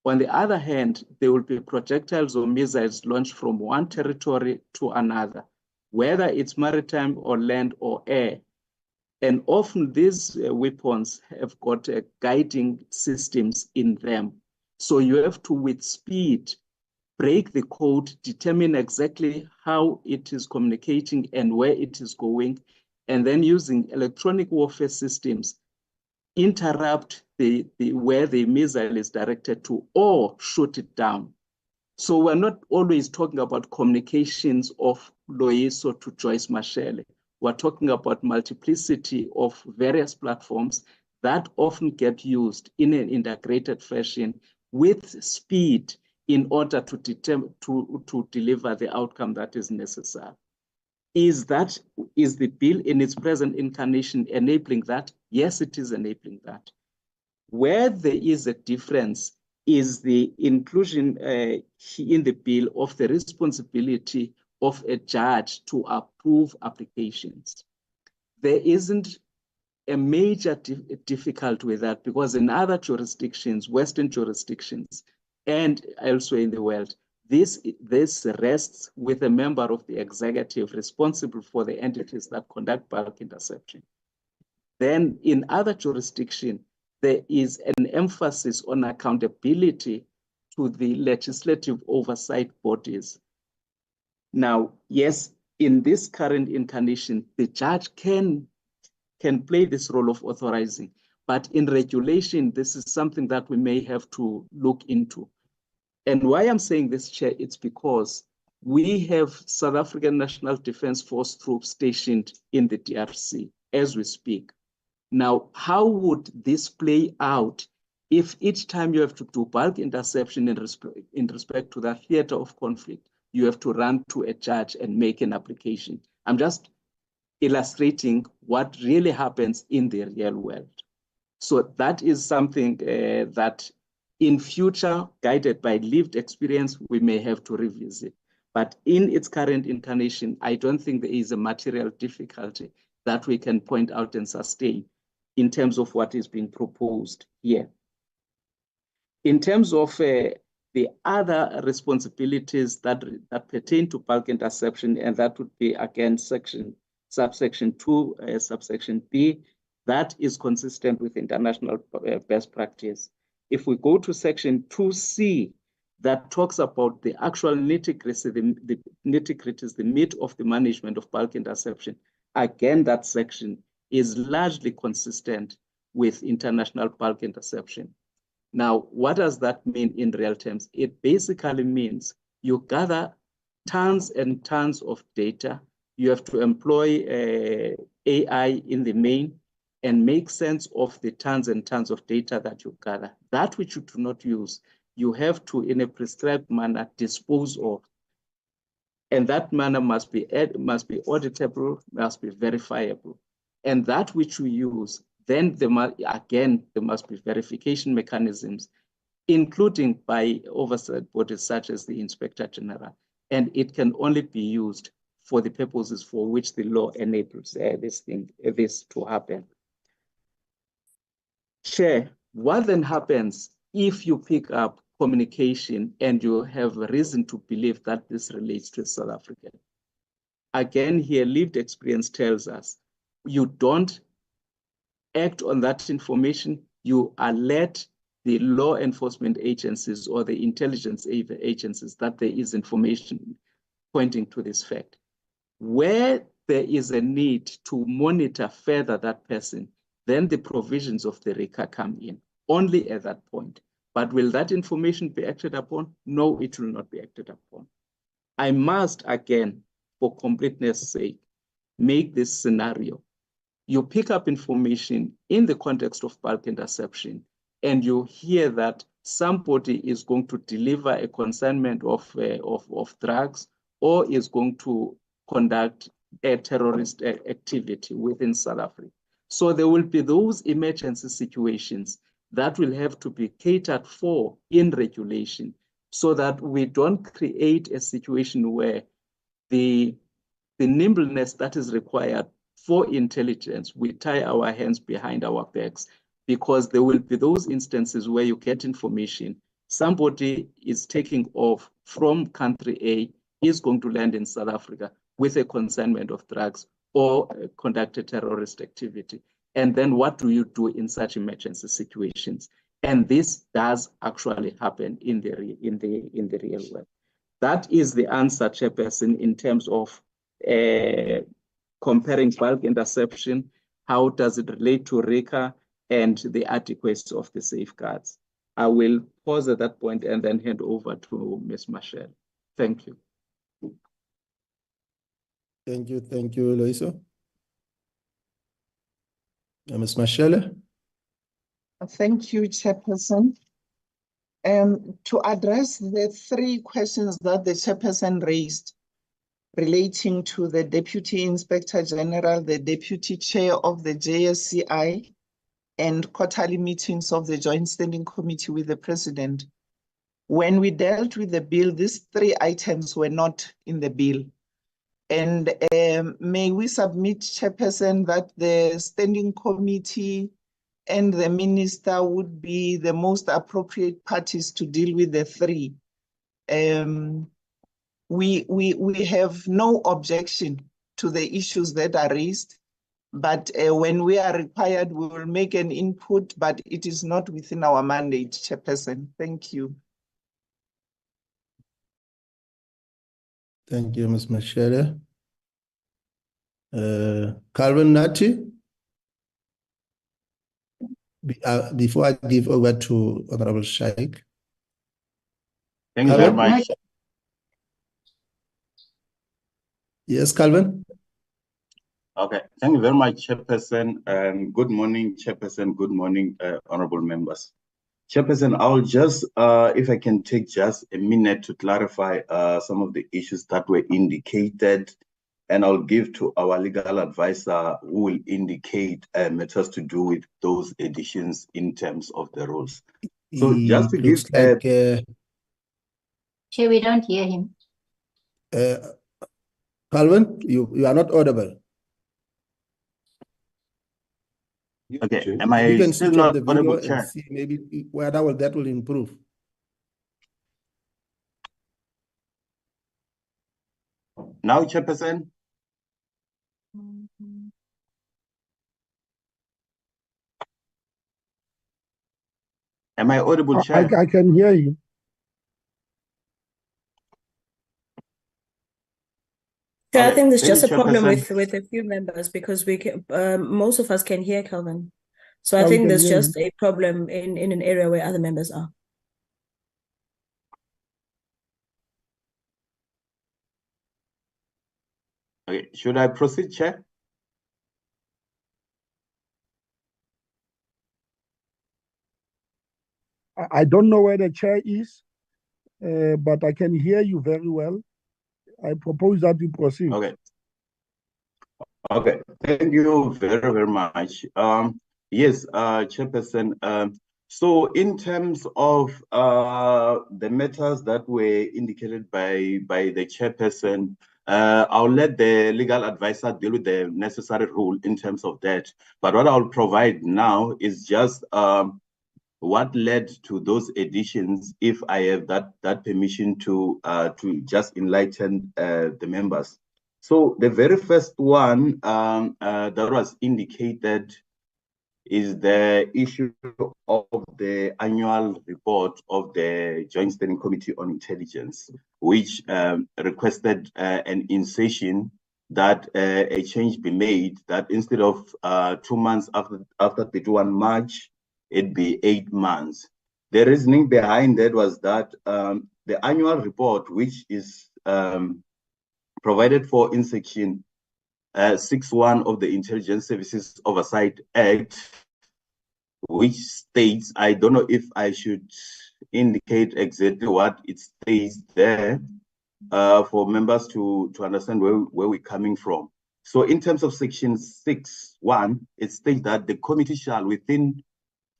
On the other hand, there will be projectiles or missiles launched from one territory to another, whether it's maritime or land or air. And often these weapons have got guiding systems in them. So you have to, with speed, break the code, determine exactly how it is communicating and where it is going, and then using electronic warfare systems, interrupt where the missile is directed to or shoot it down. So we're not always talking about communications of Loyiso to Joyce Mashele. We're talking about multiplicity of various platforms that often get used in an integrated fashion with speed in order to deliver the outcome that is necessary. Is the bill in its present incarnation enabling that? Yes, it is enabling that. Where there is a difference is the inclusion in the bill of the responsibility of a judge to approve applications. There isn't a major difficulty with that, because in other jurisdictions, Western jurisdictions, and elsewhere in the world, this rests with a member of the executive responsible for the entities that conduct bulk interception. Then in other jurisdictions, there is an emphasis on accountability to the legislative oversight bodies. Now, yes, in this current incarnation, the judge can play this role of authorizing, but in regulation, this is something that we may have to look into. And why I'm saying this, Chair, it's because we have South African National Defence Force troops stationed in the DRC as we speak. Now, how would this play out if each time you have to do bulk interception in respect to the theater of conflict, you have to run to a judge and make an application? I'm just illustrating what really happens in the real world. So that is something that in future, guided by lived experience, we may have to revisit. But in its current incarnation, I don't think there is a material difficulty that we can point out and sustain in terms of what is being proposed here. In terms of the other responsibilities that pertain to bulk interception, and that would be, again, subsection 2, subsection B, that is consistent with international best practice. If we go to section 2C, that talks about the actual nitty-gritty, the meat of the management of bulk interception, again, that section is largely consistent with international bulk interception. Now, what does that mean in real terms? It basically means you gather tons and tons of data. You have to employ AI in the main and make sense of the tons and tons of data that you gather. That which you do not use, you have to, in a prescribed manner, dispose of. And that manner must be auditable, must be verifiable. And that which we use, then there must be verification mechanisms, including by oversight bodies such as the Inspector General. And it can only be used for the purposes for which the law enables this to happen. Chair, what then happens if you pick up communication and you have reason to believe that this relates to South Africa? Again, here, lived experience tells us you don't act on that information, you alert the law enforcement agencies or the intelligence agencies that there is information pointing to this fact. Where there is a need to monitor further that person, then the provisions of the RICA come in, only at that point. But will that information be acted upon? No, it will not be acted upon. I must, again, for completeness' sake, make this scenario. You pick up information in the context of bulk interception, and you hear that somebody is going to deliver a consignment of drugs or is going to conduct a terrorist activity within South Africa. So there will be those emergency situations that will have to be catered for in regulation so that we don't create a situation where the nimbleness that is required for intelligence, we tie our hands behind our backs, because there will be those instances where you get information, somebody is taking off from country A, is going to land in South Africa with a consignment of drugs or conduct a terrorist activity. And then what do you do in such emergency situations? And this does actually happen in the real world. That is the answer, Chairperson, in terms of comparing bulk interception, how does it relate to RICA, and the adequacy of the safeguards. I will pause at that point and then hand over to Ms. Mashel. Thank you. Thank you, Loiso. Ms. Mashele. Thank you, Chairperson. To address the three questions that the Chairperson raised relating to the Deputy Inspector General, the Deputy Chair of the JSCI, and quarterly meetings of the Joint Standing Committee with the President. When we dealt with the bill, these three items were not in the bill. And may we submit, Chairperson, that the Standing Committee and the Minister would be the most appropriate parties to deal with the three. We have no objection to the issues that are raised, but when we are required, we will make an input, but it is not within our mandate, Chairperson. Thank you. Thank you, Ms. Mashele. Calvin Nati. Before I give over to Honorable Shaik. Thank you very much. Yes, Calvin. Okay, thank you very much, Chairperson. Good morning, Chairperson. Good morning, honorable members. Chairperson, I'll just, if I can take just a minute to clarify some of the issues that were indicated, and I'll give to our legal advisor who will indicate matters to do with those additions in terms of the rules. So just to give Chair, we don't hear him. Calvin, you are not audible. Okay, am I still not audible, Chair? See maybe whether that will improve. Now, Chairperson? Am I audible, Chair? I can hear you. So I think there's just a problem with a few members, because we can, most of us can hear Calvin. So I think there's just a problem in an area where other members are. Okay, should I proceed, Chair? I don't know where the chair is, but I can hear you very well. I propose that you proceed. Okay. Okay, thank you very, very much. Yes, Chairperson. So in terms of the matters that were indicated by the Chairperson, I'll let the legal advisor deal with the necessary rule in terms of that. But what I'll provide now is just what led to those additions, if I have that permission to just enlighten the members. So the very first one that was indicated is the issue of the annual report of the Joint Standing Committee on Intelligence, which requested an insertion that a change be made, that instead of 2 months after 31 March, it be 8 months. The reasoning behind that was that the annual report, which is provided for in section 6.1 of the Intelligence Services Oversight Act, which states, I don't know if I should indicate exactly what it states there for members to understand where we're coming from. So in terms of section 6.1, it states that the committee shall, within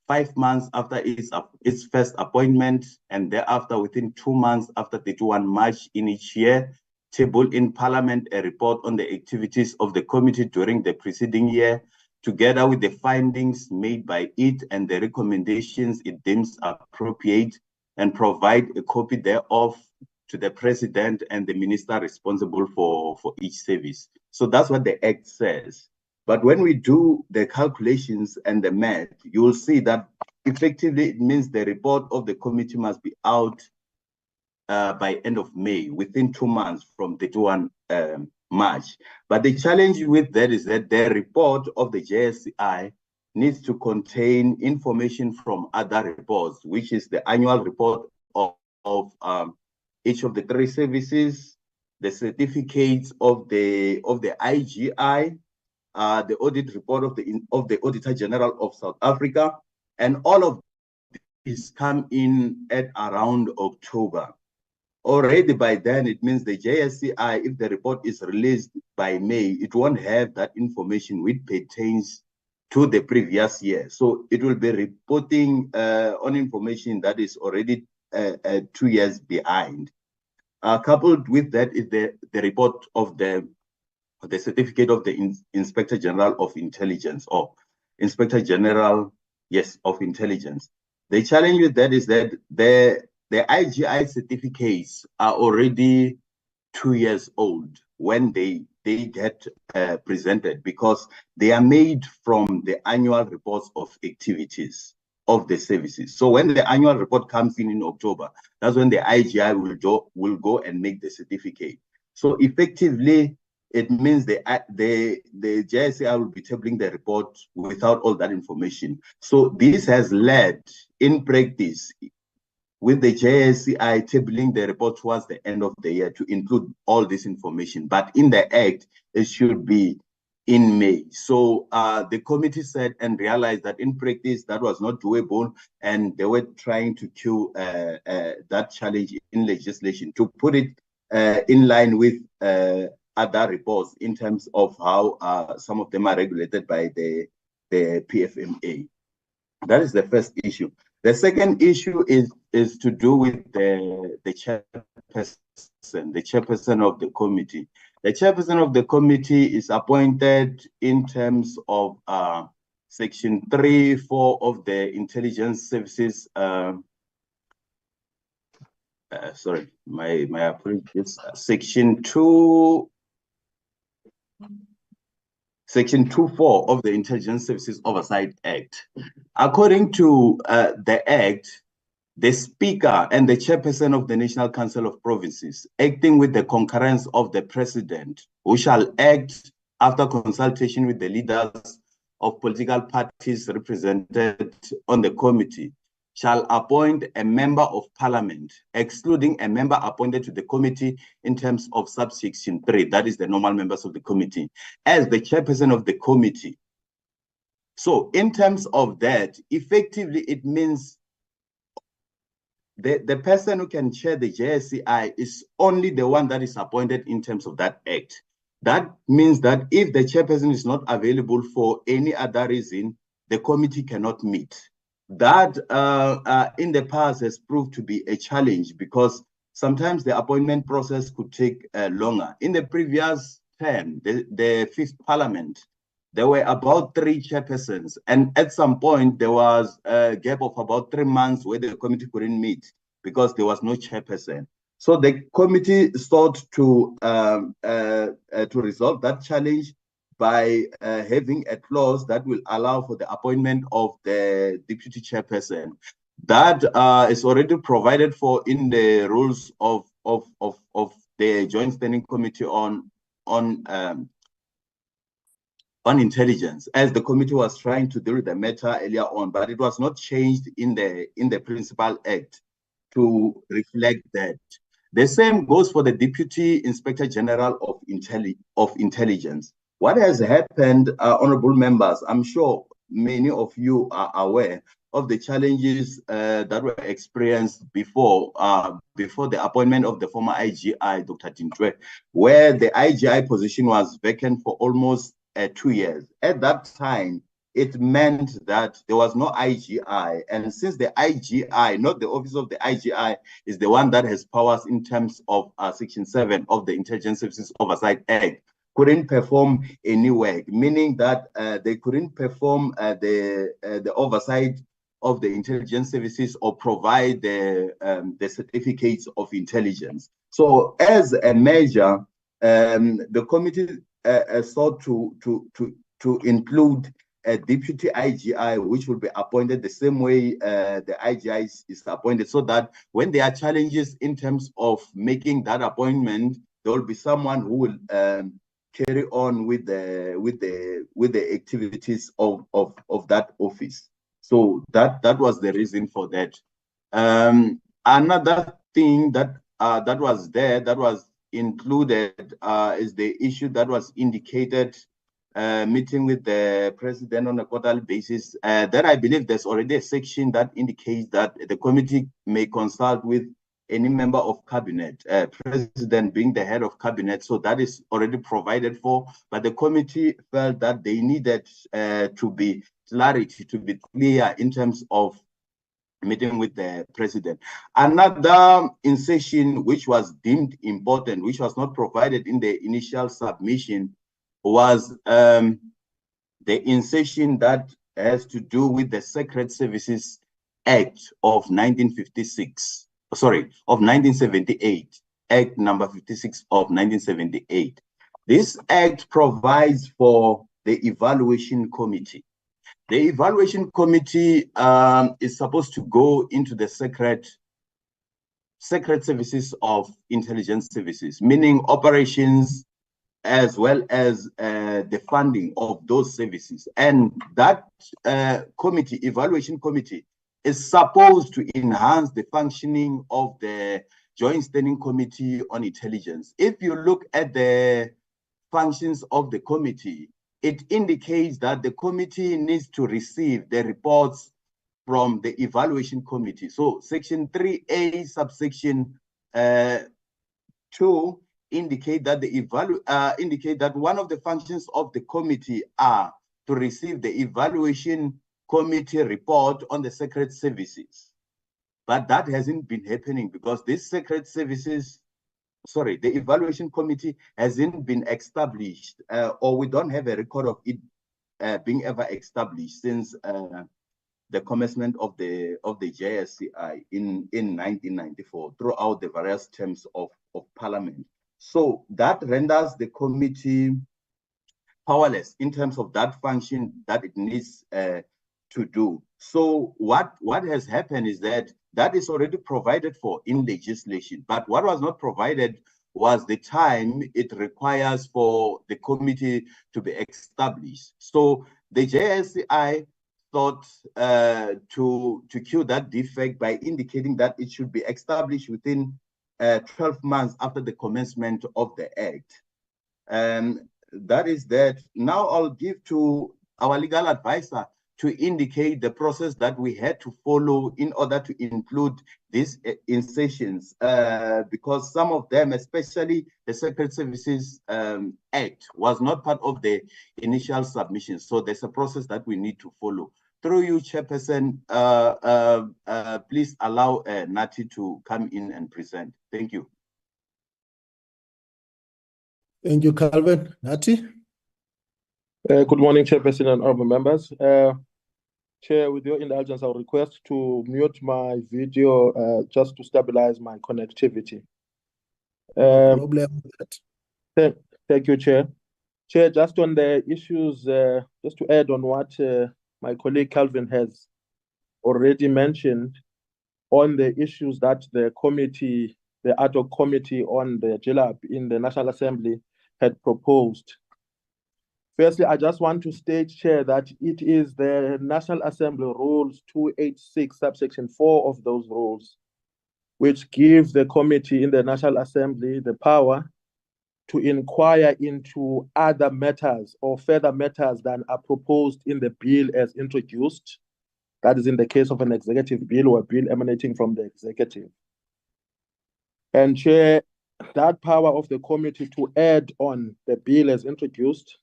5 months after its first appointment, and thereafter within 2 months after 31 March in each year, table in Parliament a report on the activities of the committee during the preceding year, together with the findings made by it and the recommendations it deems appropriate, and provide a copy thereof to the president and the minister responsible for each service. So that's what the Act says. But when we do the calculations and the math, you will see that effectively it means the report of the committee must be out by end of May, within 2 months from the 31 March. But the challenge with that is that the report of the JSCI needs to contain information from other reports, which is the annual report of each of the 3 services, the certificates of the IGI, the audit report of the Auditor General of South Africa, and all of these come in at around October. Already by then, it means the JSCI, if the report is released by May, it won't have that information which pertains to the previous year. So it will be reporting on information that is already 2 years behind. Coupled with that is the report of the certificate of the Inspector General of Intelligence, or Inspector General, yes, of Intelligence. The challenge with that is that the IGI certificates are already 2 years old when they get presented, because they are made from the annual reports of activities of the services. So when the annual report comes in October, that's when the IGI will go and make the certificate. So effectively, it means the JSCI will be tabling the report without all that information. So this has led, in practice, with the JSCI tabling the report towards the end of the year to include all this information. But in the Act, it should be in May. So the committee said and realized that in practice, that was not doable, and they were trying to cue that challenge in legislation to put it in line with other reports in terms of how some of them are regulated by the PFMA. That is the first issue. The second issue is to do with the chairperson of the committee. The chairperson of the committee is appointed in terms of section 3.4 of the Intelligence Services. Sorry, my apologies. Section 2. Section 2.4 of the Intelligence Services Oversight Act. According to the Act, the Speaker and the Chairperson of the National Council of Provinces, acting with the concurrence of the President, who shall act after consultation with the leaders of political parties represented on the committee, shall appoint a member of Parliament, excluding a member appointed to the committee in terms of subsection 3, that is the normal members of the committee, as the chairperson of the committee. So in terms of that, effectively, it means the person who can chair the JSCI is only the one that is appointed in terms of that Act. That means that if the chairperson is not available for any other reason, the committee cannot meet. That in the past has proved to be a challenge, because sometimes the appointment process could take longer. In the previous term, the 5th Parliament, there were about 3 chairpersons, and at some point there was a gap of about 3 months where the committee couldn't meet because there was no chairperson. So the committee sought to resolve that challenge by having a clause that will allow for the appointment of the deputy chairperson. That is already provided for in the rules of the Joint Standing Committee on intelligence, as the committee was trying to deal with the matter earlier on, but it was not changed in the Principal Act to reflect that. The same goes for the Deputy Inspector General of Intelligence. What has happened, honorable members, I'm sure many of you are aware of the challenges that were experienced before the appointment of the former IGI, Dr. Tintwe, where the IGI position was vacant for almost 2 years. At that time, it meant that there was no IGI. And since the IGI, not the office of the IGI, is the one that has powers in terms of Section 7 of the Intelligence Services Oversight Act, couldn't perform any work, meaning that they couldn't perform the oversight of the intelligence services or provide the certificates of intelligence. So as a measure, the committee sought to include a deputy IGI, which will be appointed the same way the IGI is appointed, so that when there are challenges in terms of making that appointment, there will be someone who will carry on with the activities of that office. So that was the reason for that. Another thing that was there, that was included, is the issue that was indicated, meeting with the president on a quarterly basis. That I believe there's already a section that indicates that the committee may consult with any member of cabinet, president being the head of cabinet. So that is already provided for, but the committee felt that they needed to be clear in terms of meeting with the president. Another insertion which was deemed important, which was not provided in the initial submission, was the insertion that has to do with the Secret Services Act of 1956. Sorry, of 1978, Act number 56 of 1978. This act provides for the evaluation committee. The evaluation committee is supposed to go into the secret services of intelligence services, meaning operations as well as the funding of those services. And that evaluation committee, is supposed to enhance the functioning of the Joint Standing Committee on Intelligence. If you look at the functions of the committee, it indicates that the committee needs to receive the reports from the evaluation committee. So Section 3A, subsection 2 indicate that one of the functions of the committee are to receive the evaluation committee report on the secret services. But that hasn't been happening because this secret services, sorry, the evaluation committee hasn't been established, or we don't have a record of it being ever established since the commencement of the JSCI in 1994 throughout the various terms of parliament. So that renders the committee powerless in terms of that function that it needs to do. So what has happened is that is already provided for in legislation, but what was not provided was the time it requires for the committee to be established. So the JSCI thought to cure that defect by indicating that it should be established within 12 months after the commencement of the act. And that is that. Now I'll give to our legal advisor to indicate the process that we had to follow in order to include these insertions, because some of them, especially the Secret Services Act, was not part of the initial submission. So there's a process that we need to follow. Through you, Chairperson, please allow Nati to come in and present. Thank you. Thank you, Calvin. Nati? Good morning, Chairperson and honorable members. Chair, with your indulgence, I'll request to mute my video just to stabilize my connectivity. No problem with that. Thank you, Chair. Chair, just on the issues, just to add on what my colleague Calvin has already mentioned on the issues that the committee, the ad hoc committee on the JLAP in the National Assembly had proposed. Firstly, I just want to state, Chair, that it is the National Assembly Rules 286, subsection 4 of those rules, which give the committee in the National Assembly the power to inquire into other matters or further matters than are proposed in the bill as introduced. That is in the case of an executive bill or a bill emanating from the executive. And Chair, that power of the committee to add on the bill as introduced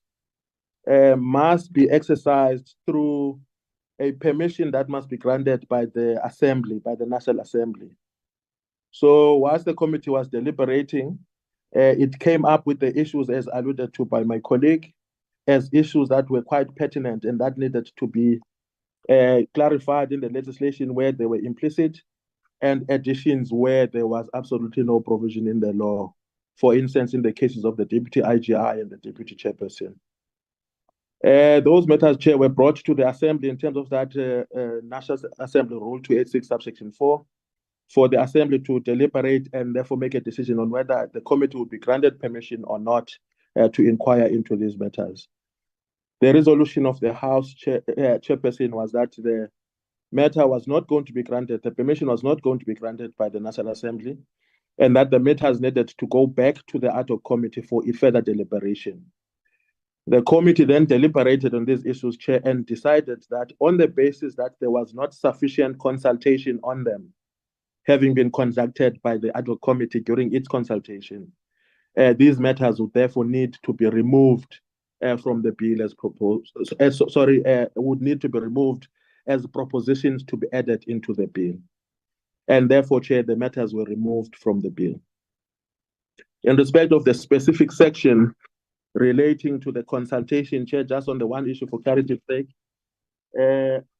must be exercised through a permission that must be granted by the Assembly, by the National Assembly. So whilst the committee was deliberating, it came up with the issues as alluded to by my colleague, as issues that were quite pertinent and that needed to be clarified in the legislation where they were implicit, and additions where there was absolutely no provision in the law. For instance, in the cases of the Deputy IGI and the Deputy Chairperson. Those matters, Chair, were brought to the Assembly in terms of that National Assembly Rule 286, subsection 4, for the Assembly to deliberate and therefore make a decision on whether the committee would be granted permission or not to inquire into these matters. The resolution of the House Chairperson was that the matter was not going to be granted, the permission was not going to be granted by the National Assembly, and that the matters needed to go back to the ad hoc committee for a further deliberation. The committee then deliberated on these issues, Chair, and decided that on the basis that there was not sufficient consultation on them, having been conducted by the ad hoc committee during its consultation, these matters would therefore need to be removed from the bill as proposed. Would need to be removed as propositions to be added into the bill. And therefore, Chair, the matters were removed from the bill. In respect of the specific section relating to the consultation, Chair, just on the one issue for clarity's sake,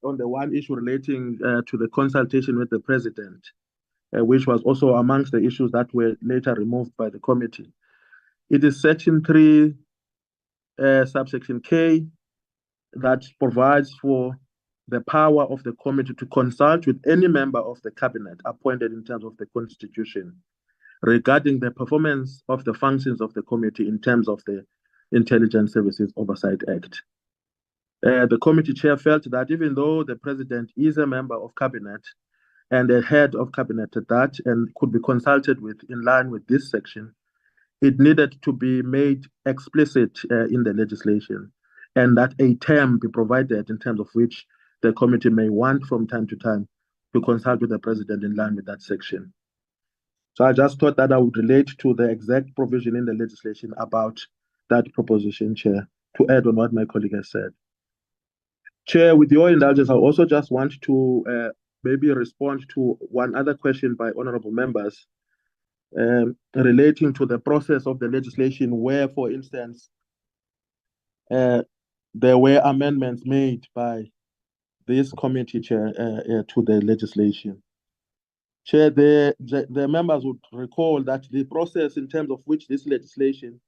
on the one issue relating to the consultation with the President, which was also amongst the issues that were later removed by the committee. It is section 3, subsection K, that provides for the power of the committee to consult with any member of the cabinet appointed in terms of the Constitution regarding the performance of the functions of the committee in terms of the Intelligence Services Oversight Act. The committee chair felt that even though the President is a member of cabinet and a head of cabinet at that and could be consulted with in line with this section, it needed to be made explicit in the legislation, and that a term be provided in terms of which the committee may want from time to time to consult with the President in line with that section. So I just thought that I would relate to the exact provision in the legislation about that proposition, Chair, to add on what my colleague has said. Chair, with your indulgence, I also just want to maybe respond to one other question by honorable members relating to the process of the legislation where, for instance, there were amendments made by this committee, Chair, to the legislation. Chair, the members would recall that the process in terms of which this legislation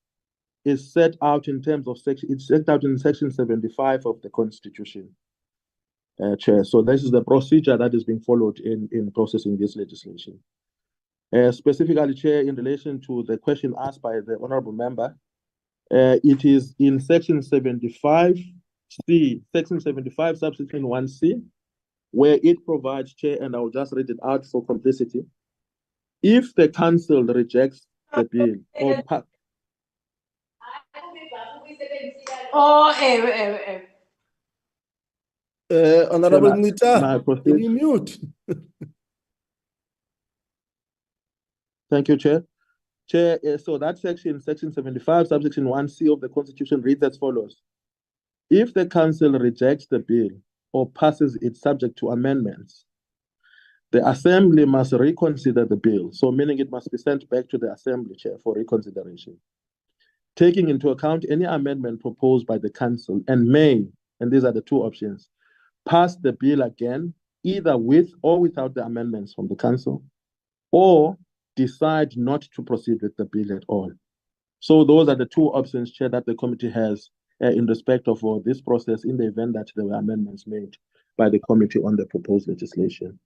is set out in terms of section, it's set out in section 75 of the Constitution, Chair. So this is the procedure that is being followed in processing this legislation. Specifically, Chair, in relation to the question asked by the honorable member, it is in section 75C, section 75, subsection 1C, where it provides, Chair, and I will just read it out for complicity. If the council rejects the bill or Honorable Mita, can you mute? Thank you, Chair. Chair, so that section 75, subsection 1C of the Constitution reads as follows. If the council rejects the bill or passes it subject to amendments, the Assembly must reconsider the bill, so meaning it must be sent back to the Assembly, Chair, for reconsideration, taking into account any amendment proposed by the council, and may, and these are the two options, pass the bill again, either with or without the amendments from the council, or decide not to proceed with the bill at all. So those are the two options, Chair, that the committee has in respect of this process in the event that there were amendments made by the committee on the proposed legislation.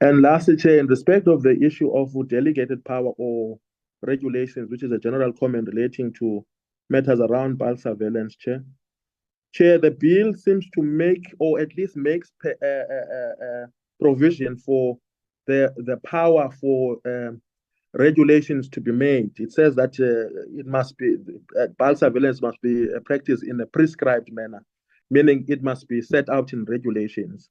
And lastly, Chair, in respect of the issue of delegated power or regulations, which is a general comment relating to matters around bulk surveillance, Chair. Chair, the bill seems to make, or at least makes provision for the power for regulations to be made. It says that it must be, bulk surveillance must be practiced in a prescribed manner, meaning it must be set out in regulations.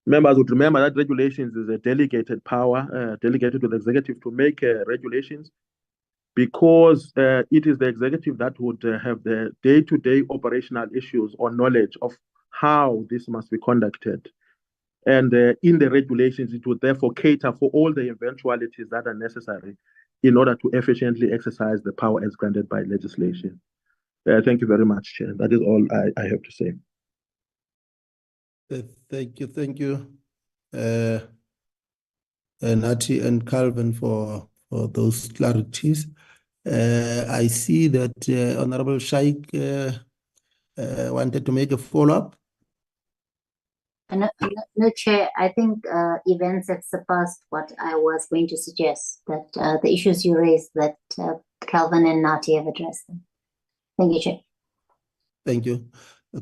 Members would remember that regulations is a delegated power, delegated to the executive to make regulations, because it is the executive that would have the day-to-day operational issues or knowledge of how this must be conducted. And in the regulations, it would therefore cater for all the eventualities that are necessary in order to efficiently exercise the power as granted by legislation. Thank you very much, Chair. That is all I have to say. Thank you. Nati and Calvin for those clarities. I see that Honorable Shaik wanted to make a follow-up. No, Chair, I think events have surpassed what I was going to suggest, that the issues you raised, that Calvin and Nati have addressed them. Thank you, Chair. Thank you.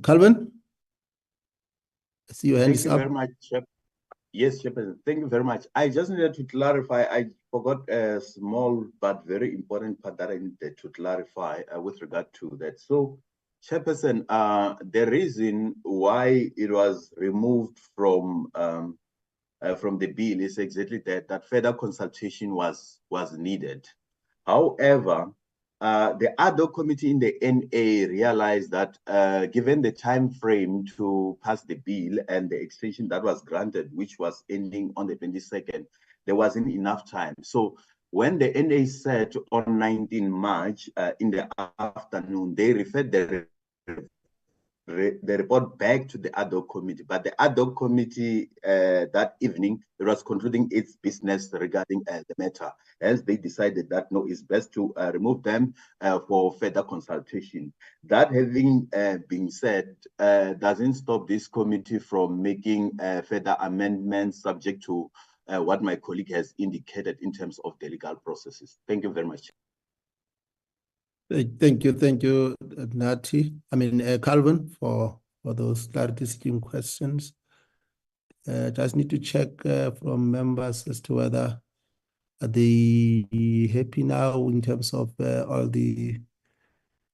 Calvin? I see your hand is up. Thank you very much, Chair. Yes, Chairperson. Thank you very much. I just needed to clarify. I forgot a small but very important part that I needed to clarify with regard to that. So, Chairperson, the reason why it was removed from the bill is exactly that further consultation was needed. However, the ad hoc committee in the NA realized that given the time frame to pass the bill and the extension that was granted, which was ending on the 22nd, there wasn't enough time. So when the NA said on 19 March in the afternoon, they referred the report back to the ad hoc committee, but the ad hoc committee that evening, it was concluding its business regarding the matter. Hence, they decided that no, it's best to remove them for further consultation. That having been said, doesn't stop this committee from making further amendments subject to what my colleague has indicated in terms of the legal processes. Thank you very much. Thank you, Nati. Calvin, for those clarity-seeking questions. Just need to check from members as to whether are they happy now in terms of all the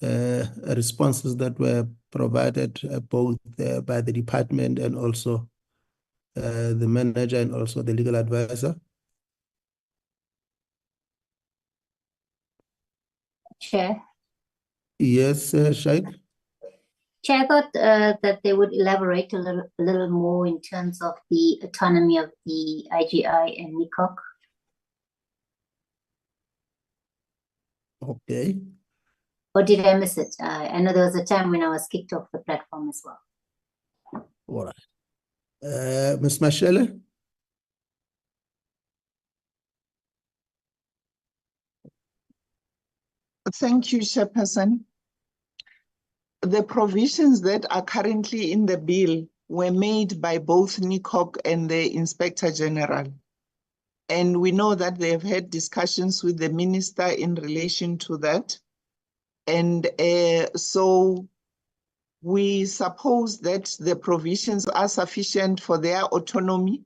responses that were provided both by the department and also the manager and also the legal advisor. Chair. Yes, Shaik. Chair, I thought that they would elaborate a little more in terms of the autonomy of the IGI and NICOC. Okay. Or did I miss it? I know there was a time when I was kicked off the platform as well. All right. Ms. Mashele? Thank you, Chairperson. The provisions that are currently in the bill were made by both NICOC and the Inspector General. And we know that they have had discussions with the Minister in relation to that. And so we suppose that the provisions are sufficient for their autonomy.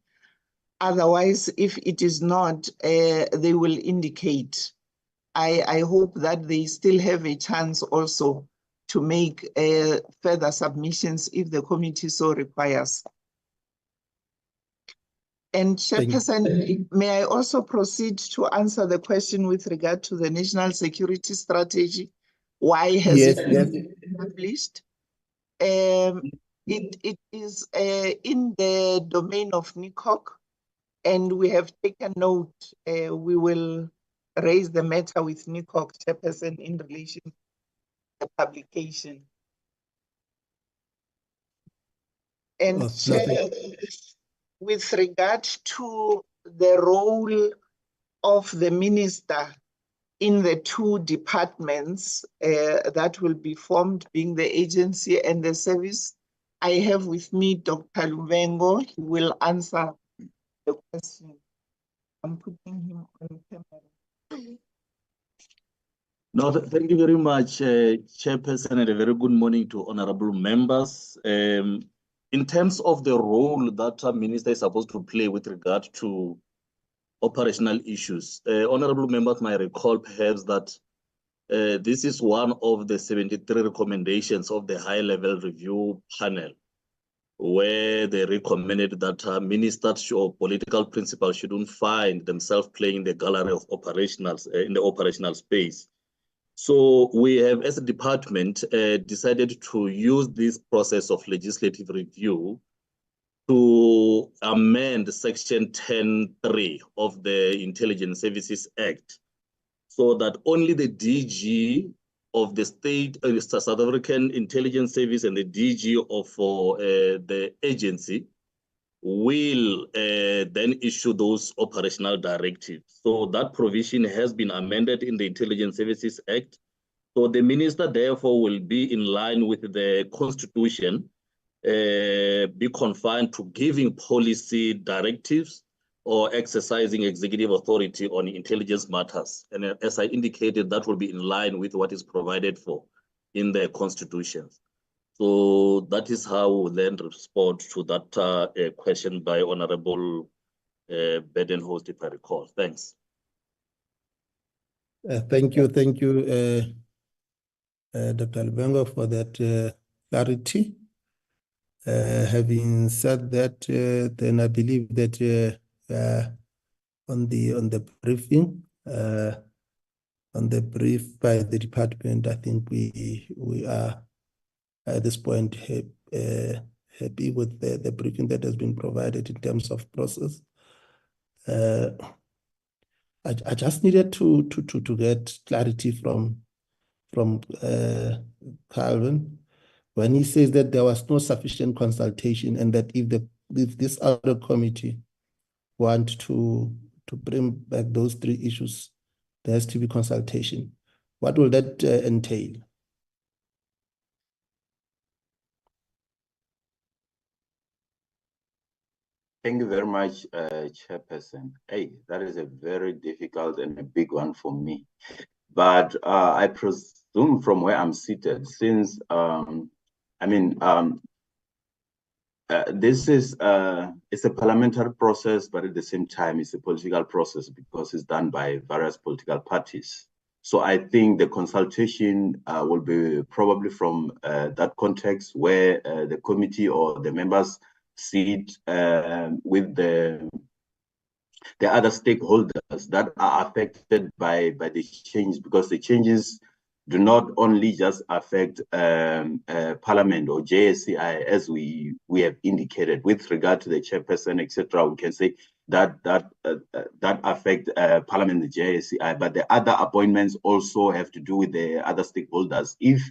Otherwise, if it is not, they will indicate. I hope that they still have a chance also to make further submissions if the committee so requires. And Chairperson, may I also proceed to answer the question with regard to the national security strategy? Why has it been established? It is in the domain of NICOC, and we have taken note. We will raise the matter with NICOC, Chairperson, in relation to the publication. And with regard to the role of the minister in the two departments that will be formed, being the agency and the service, I have with me Dr. Luvengo. He will answer the question. I'm putting him on camera. No, thank you very much, Chairperson, and a very good morning to honorable members. In terms of the role that a minister is supposed to play with regard to operational issues, honorable members might recall perhaps that this is one of the 73 recommendations of the high-level review panel, where they recommended that ministers or political principals shouldn't find themselves playing the gallery of operationals in the operational space. So we have, as a department, decided to use this process of legislative review to amend Section 10(3) of the Intelligence Services Act, so that only the DG of the state, South African Intelligence Service, and the DG of the agency will then issue those operational directives. So that provision has been amended in the Intelligence Services Act. So the minister, therefore, will be in line with the Constitution, be confined to giving policy directives or exercising executive authority on intelligence matters. And as I indicated, that will be in line with what is provided for in the Constitution. So that is how we then respond to that question by Honorable Badenhorst, if I recall. Thanks. Thank you, Dr. Lubengo, for that clarity. Having said that, then I believe that on the briefing, on the brief by the department, I think we are at this point happy with the briefing that has been provided in terms of process. I just needed to get clarity from Calvin when he says that there was no sufficient consultation, and that if this other committee want to bring back those three issues, there has to be consultation. What will that entail? Thank you very much, Chairperson. Hey, that is a very difficult and a big one for me. But I presume from where I'm seated, since, this is it's a parliamentary process, but at the same time, it's a political process because it's done by various political parties. So I think the consultation will be probably from that context where the committee or the members sit with the other stakeholders that are affected by the change, because the changes do not only just affect Parliament or JSCI, as we have indicated with regard to the chairperson, etc. We can say that affect Parliament and the JSCI, but the other appointments also have to do with the other stakeholders. If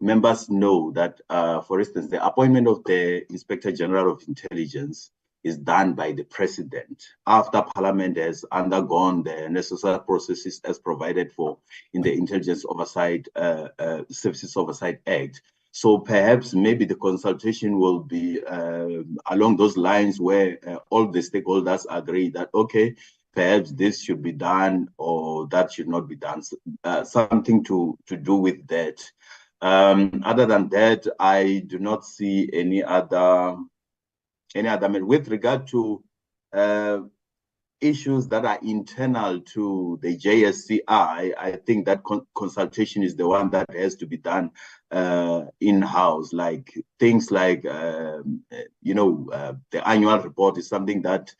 members know that, for instance, the appointment of the Inspector General of Intelligence is done by the President after Parliament has undergone the necessary processes as provided for in the Intelligence Oversight Services Oversight Act. So perhaps maybe the consultation will be along those lines where all the stakeholders agree that, okay, perhaps this should be done or that should not be done, something to do with that. Other than that, I do not see any other with regard to issues that are internal to the JSCI. I think that consultation is the one that has to be done in-house, like things like the annual report is something that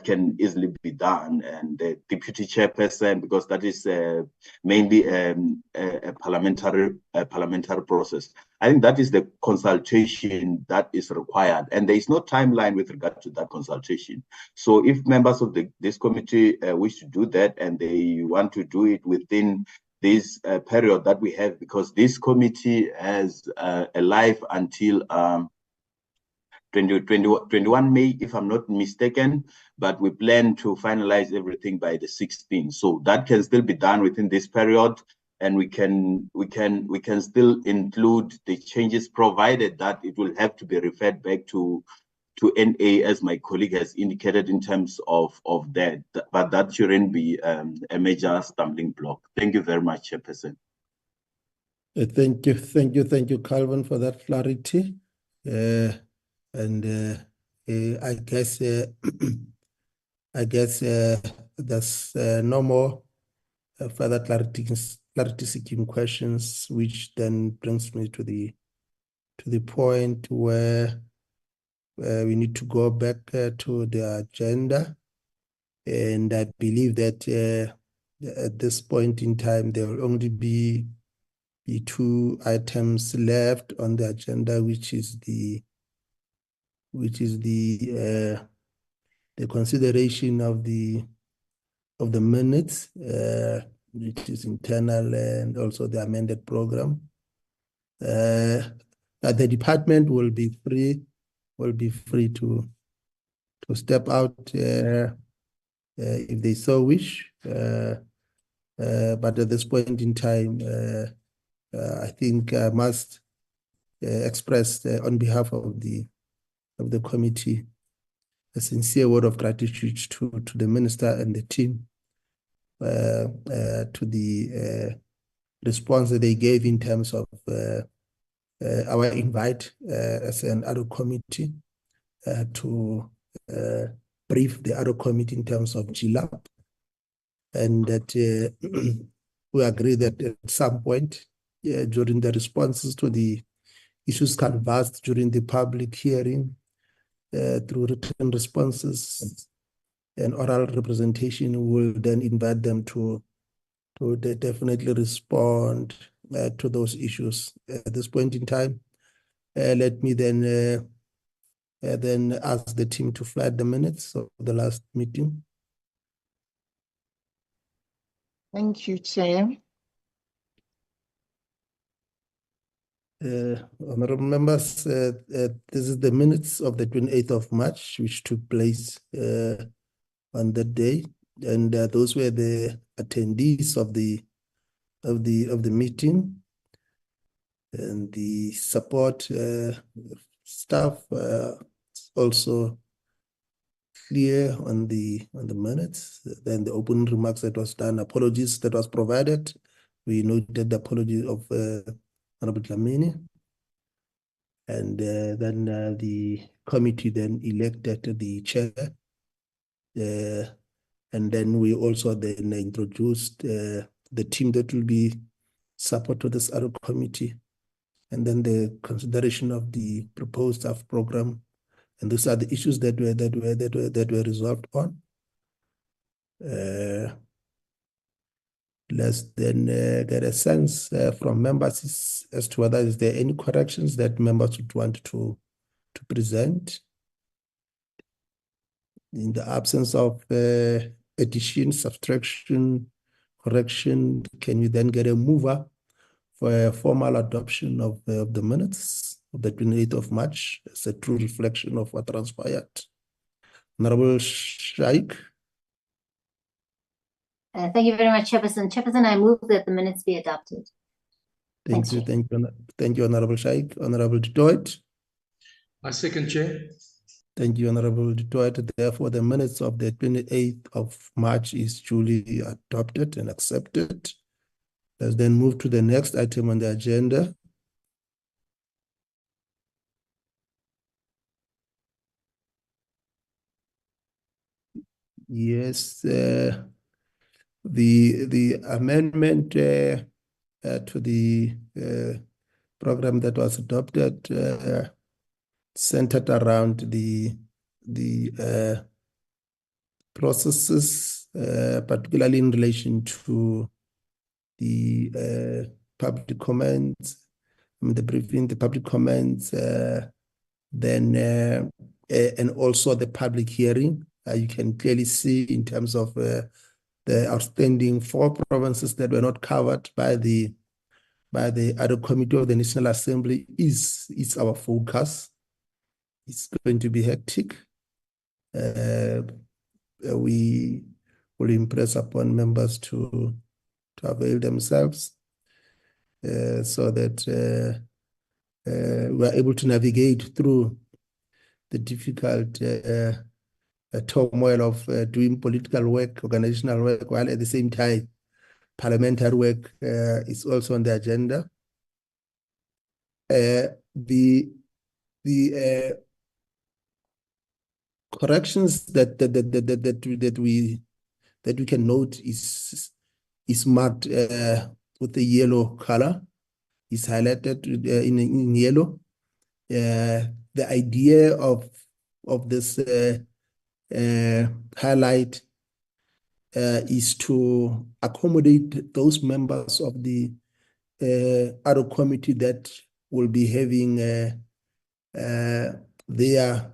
can easily be done, and the deputy chairperson, because that is mainly a parliamentary process. I think that is the consultation that is required, and there is no timeline with regard to that consultation. So if members of this committee wish to do that, and they want to do it within this period that we have, because this committee has a life until 21 May, if I'm not mistaken, but we plan to finalize everything by the 16th. So that can still be done within this period, and we can still include the changes, provided that it will have to be referred back to NA, as my colleague has indicated in terms of that. But that shouldn't be a major stumbling block. Thank you very much, Chairperson. Thank you, Calvin, for that clarity. I guess there's no more further clarity seeking questions, which then brings me to the point where we need to go back to the agenda, and I believe that at this point in time there will only be two items left on the agenda, which is the consideration of the minutes, which is internal, and also the amended program. The department will be free to step out if they so wish. But at this point in time, I think I must express on behalf of the committee a sincere word of gratitude to the minister and the team to the response that they gave in terms of our invite as an ad hoc committee to brief the ad hoc committee in terms of GLAP, and that we agree that at some point during the responses to the issues canvassed during the public hearing, through written responses and oral representation, will then invite them to definitely respond to those issues. At this point in time, let me then ask the team to flag the minutes of the last meeting. Thank you, Chair. Honorable members, this is the minutes of the 28th of March, which took place on that day, and those were the attendees of the meeting, and the support staff also clear on the minutes. Then the opening remarks that was done, apologies that was provided. We noted the apology of Honorable Dlamini, and then the committee then elected the chair, and then we also then introduced the team that will be support to this other committee, and then the consideration of the proposed staff program, and these are the issues that were resolved on. Let's then get a sense from members as to whether is there any corrections that members would want to present. In the absence of addition, subtraction, correction, can we then get a mover for a formal adoption of the minutes of the 28th of March as a true reflection of what transpired? Honorable Shaik. Thank you very much, Chairperson. Chairperson, I move that the minutes be adopted. Thank you, Honorable Shaik. Honorable Detroit. I second, Chair. Thank you, Honorable Detroit. Therefore, the minutes of the 28th of March is duly adopted and accepted. Let's then move to the next item on the agenda. Yes, the amendment to the program that was adopted centered around the processes, particularly in relation to the public comments, the briefing, the public comments, then and also the public hearing. You can clearly see in terms of the outstanding 4 provinces that were not covered by the other committee of the National Assembly is our focus. It's going to be hectic. We will impress upon members to avail themselves so that we are able to navigate through the difficult turmoil of doing political work, organizational work, while at the same time parliamentary work is also on the agenda. the corrections that we can note is marked with the yellow color. Is highlighted in yellow. The idea of this highlight is to accommodate those members of the other committee that will be having their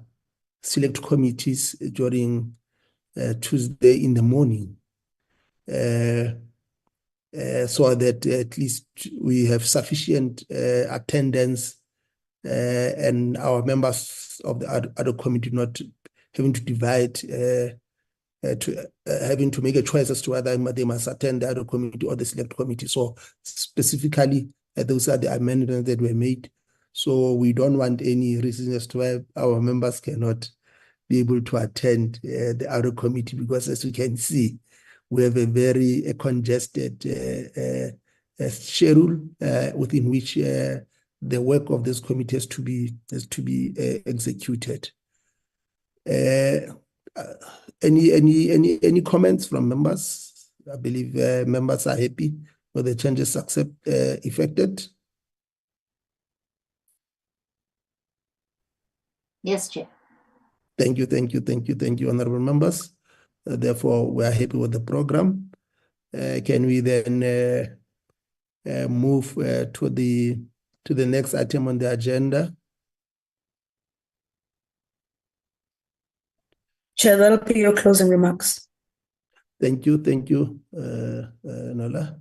select committees during Tuesday in the morning, so that at least we have sufficient attendance and our members of the other committee not having to divide, having to make a choice as to whether they must attend the other committee or the select committee. So specifically, those are the amendments that were made. So we don't want any reason as to why our members cannot be able to attend the other committee, because as you can see, we have a very congested schedule within which the work of this committee has to be executed. Any comments from members? I believe members are happy with the changes effected. Yes, Chair. Thank you, honorable members. Therefore, we are happy with the program. Can we then move to the next item on the agenda? Chair, that'll be your closing remarks. Thank you, Nola.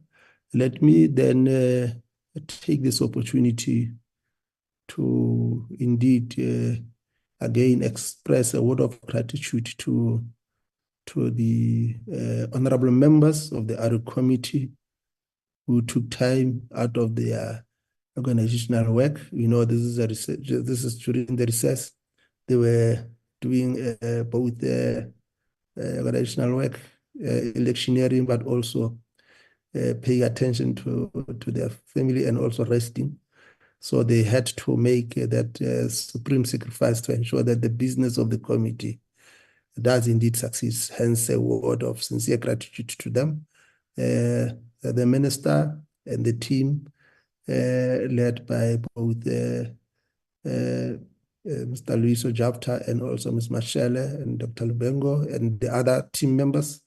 Let me then take this opportunity to indeed again express a word of gratitude to the honorable members of the other committee who took time out of their organizational work. You know, this is during the recess. They were doing both organizational work, electioneering, but also paying attention to their family and also resting. So they had to make that supreme sacrifice to ensure that the business of the committee does indeed succeed. Hence, a word of sincere gratitude to them. The minister and the team, led by both Mr. Luis Ojapta and also Ms. Mashele and Dr. Lubengo and the other team members.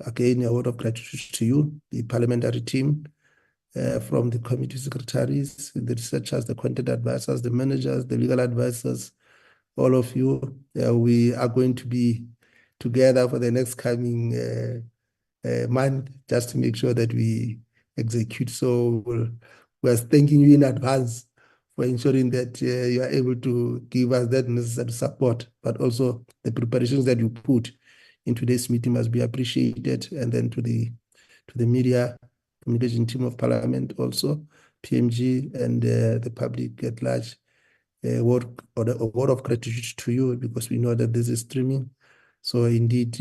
Again, a word of gratitude to you, the parliamentary team, from the committee secretaries, the researchers, the content advisors, the managers, the legal advisors, all of you. We are going to be together for the next coming month, just to make sure that we execute. So we're thanking you in advance for ensuring that you are able to give us that necessary support, but also the preparations that you put into this meeting must be appreciated. And then to the media communication team of Parliament, also PMG and the public at large, a word of gratitude to you, because we know that this is streaming. So indeed,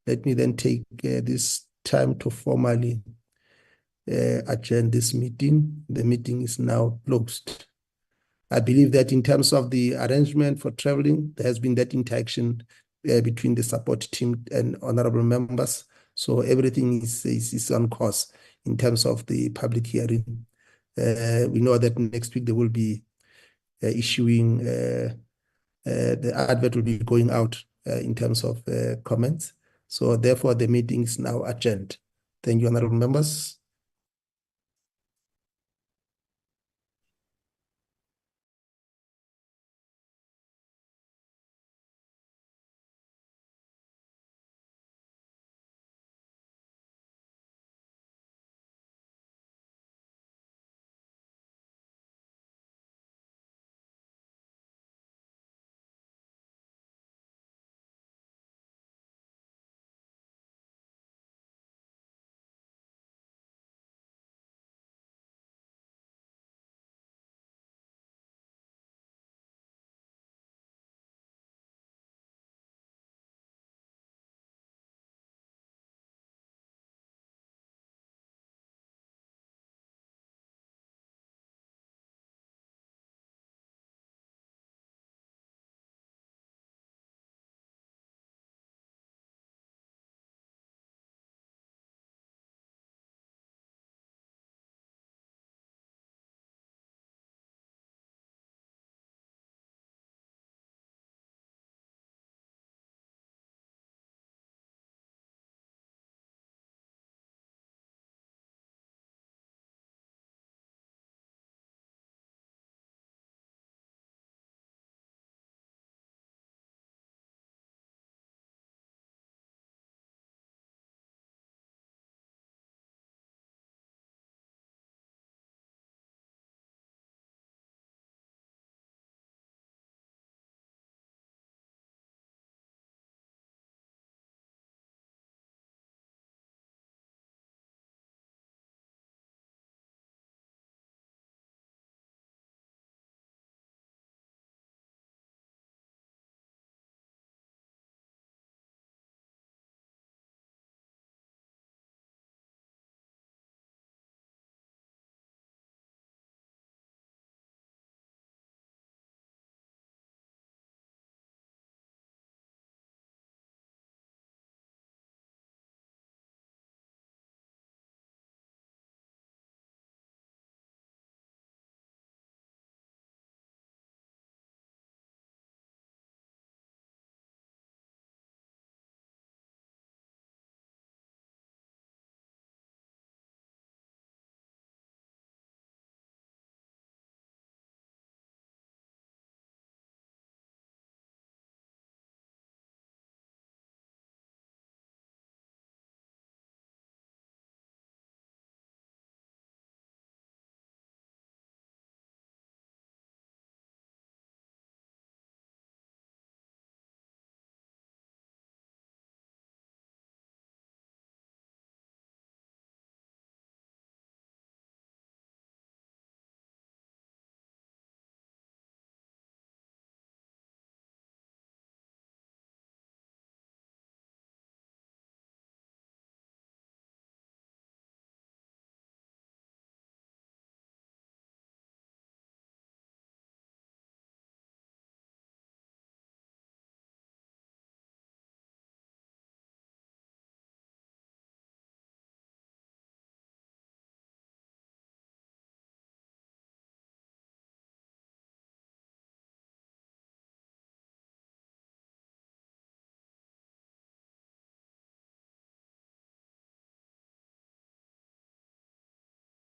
let me then take this time to formally adjourn this meeting. The meeting is now closed. I believe that in terms of the arrangement for traveling, there has been that interaction between the support team and honorable members. So everything is on course in terms of the public hearing. We know that next week they will be issuing, the advert will be going out in terms of comments. So therefore, the meeting is now adjourned. Thank you, honorable members.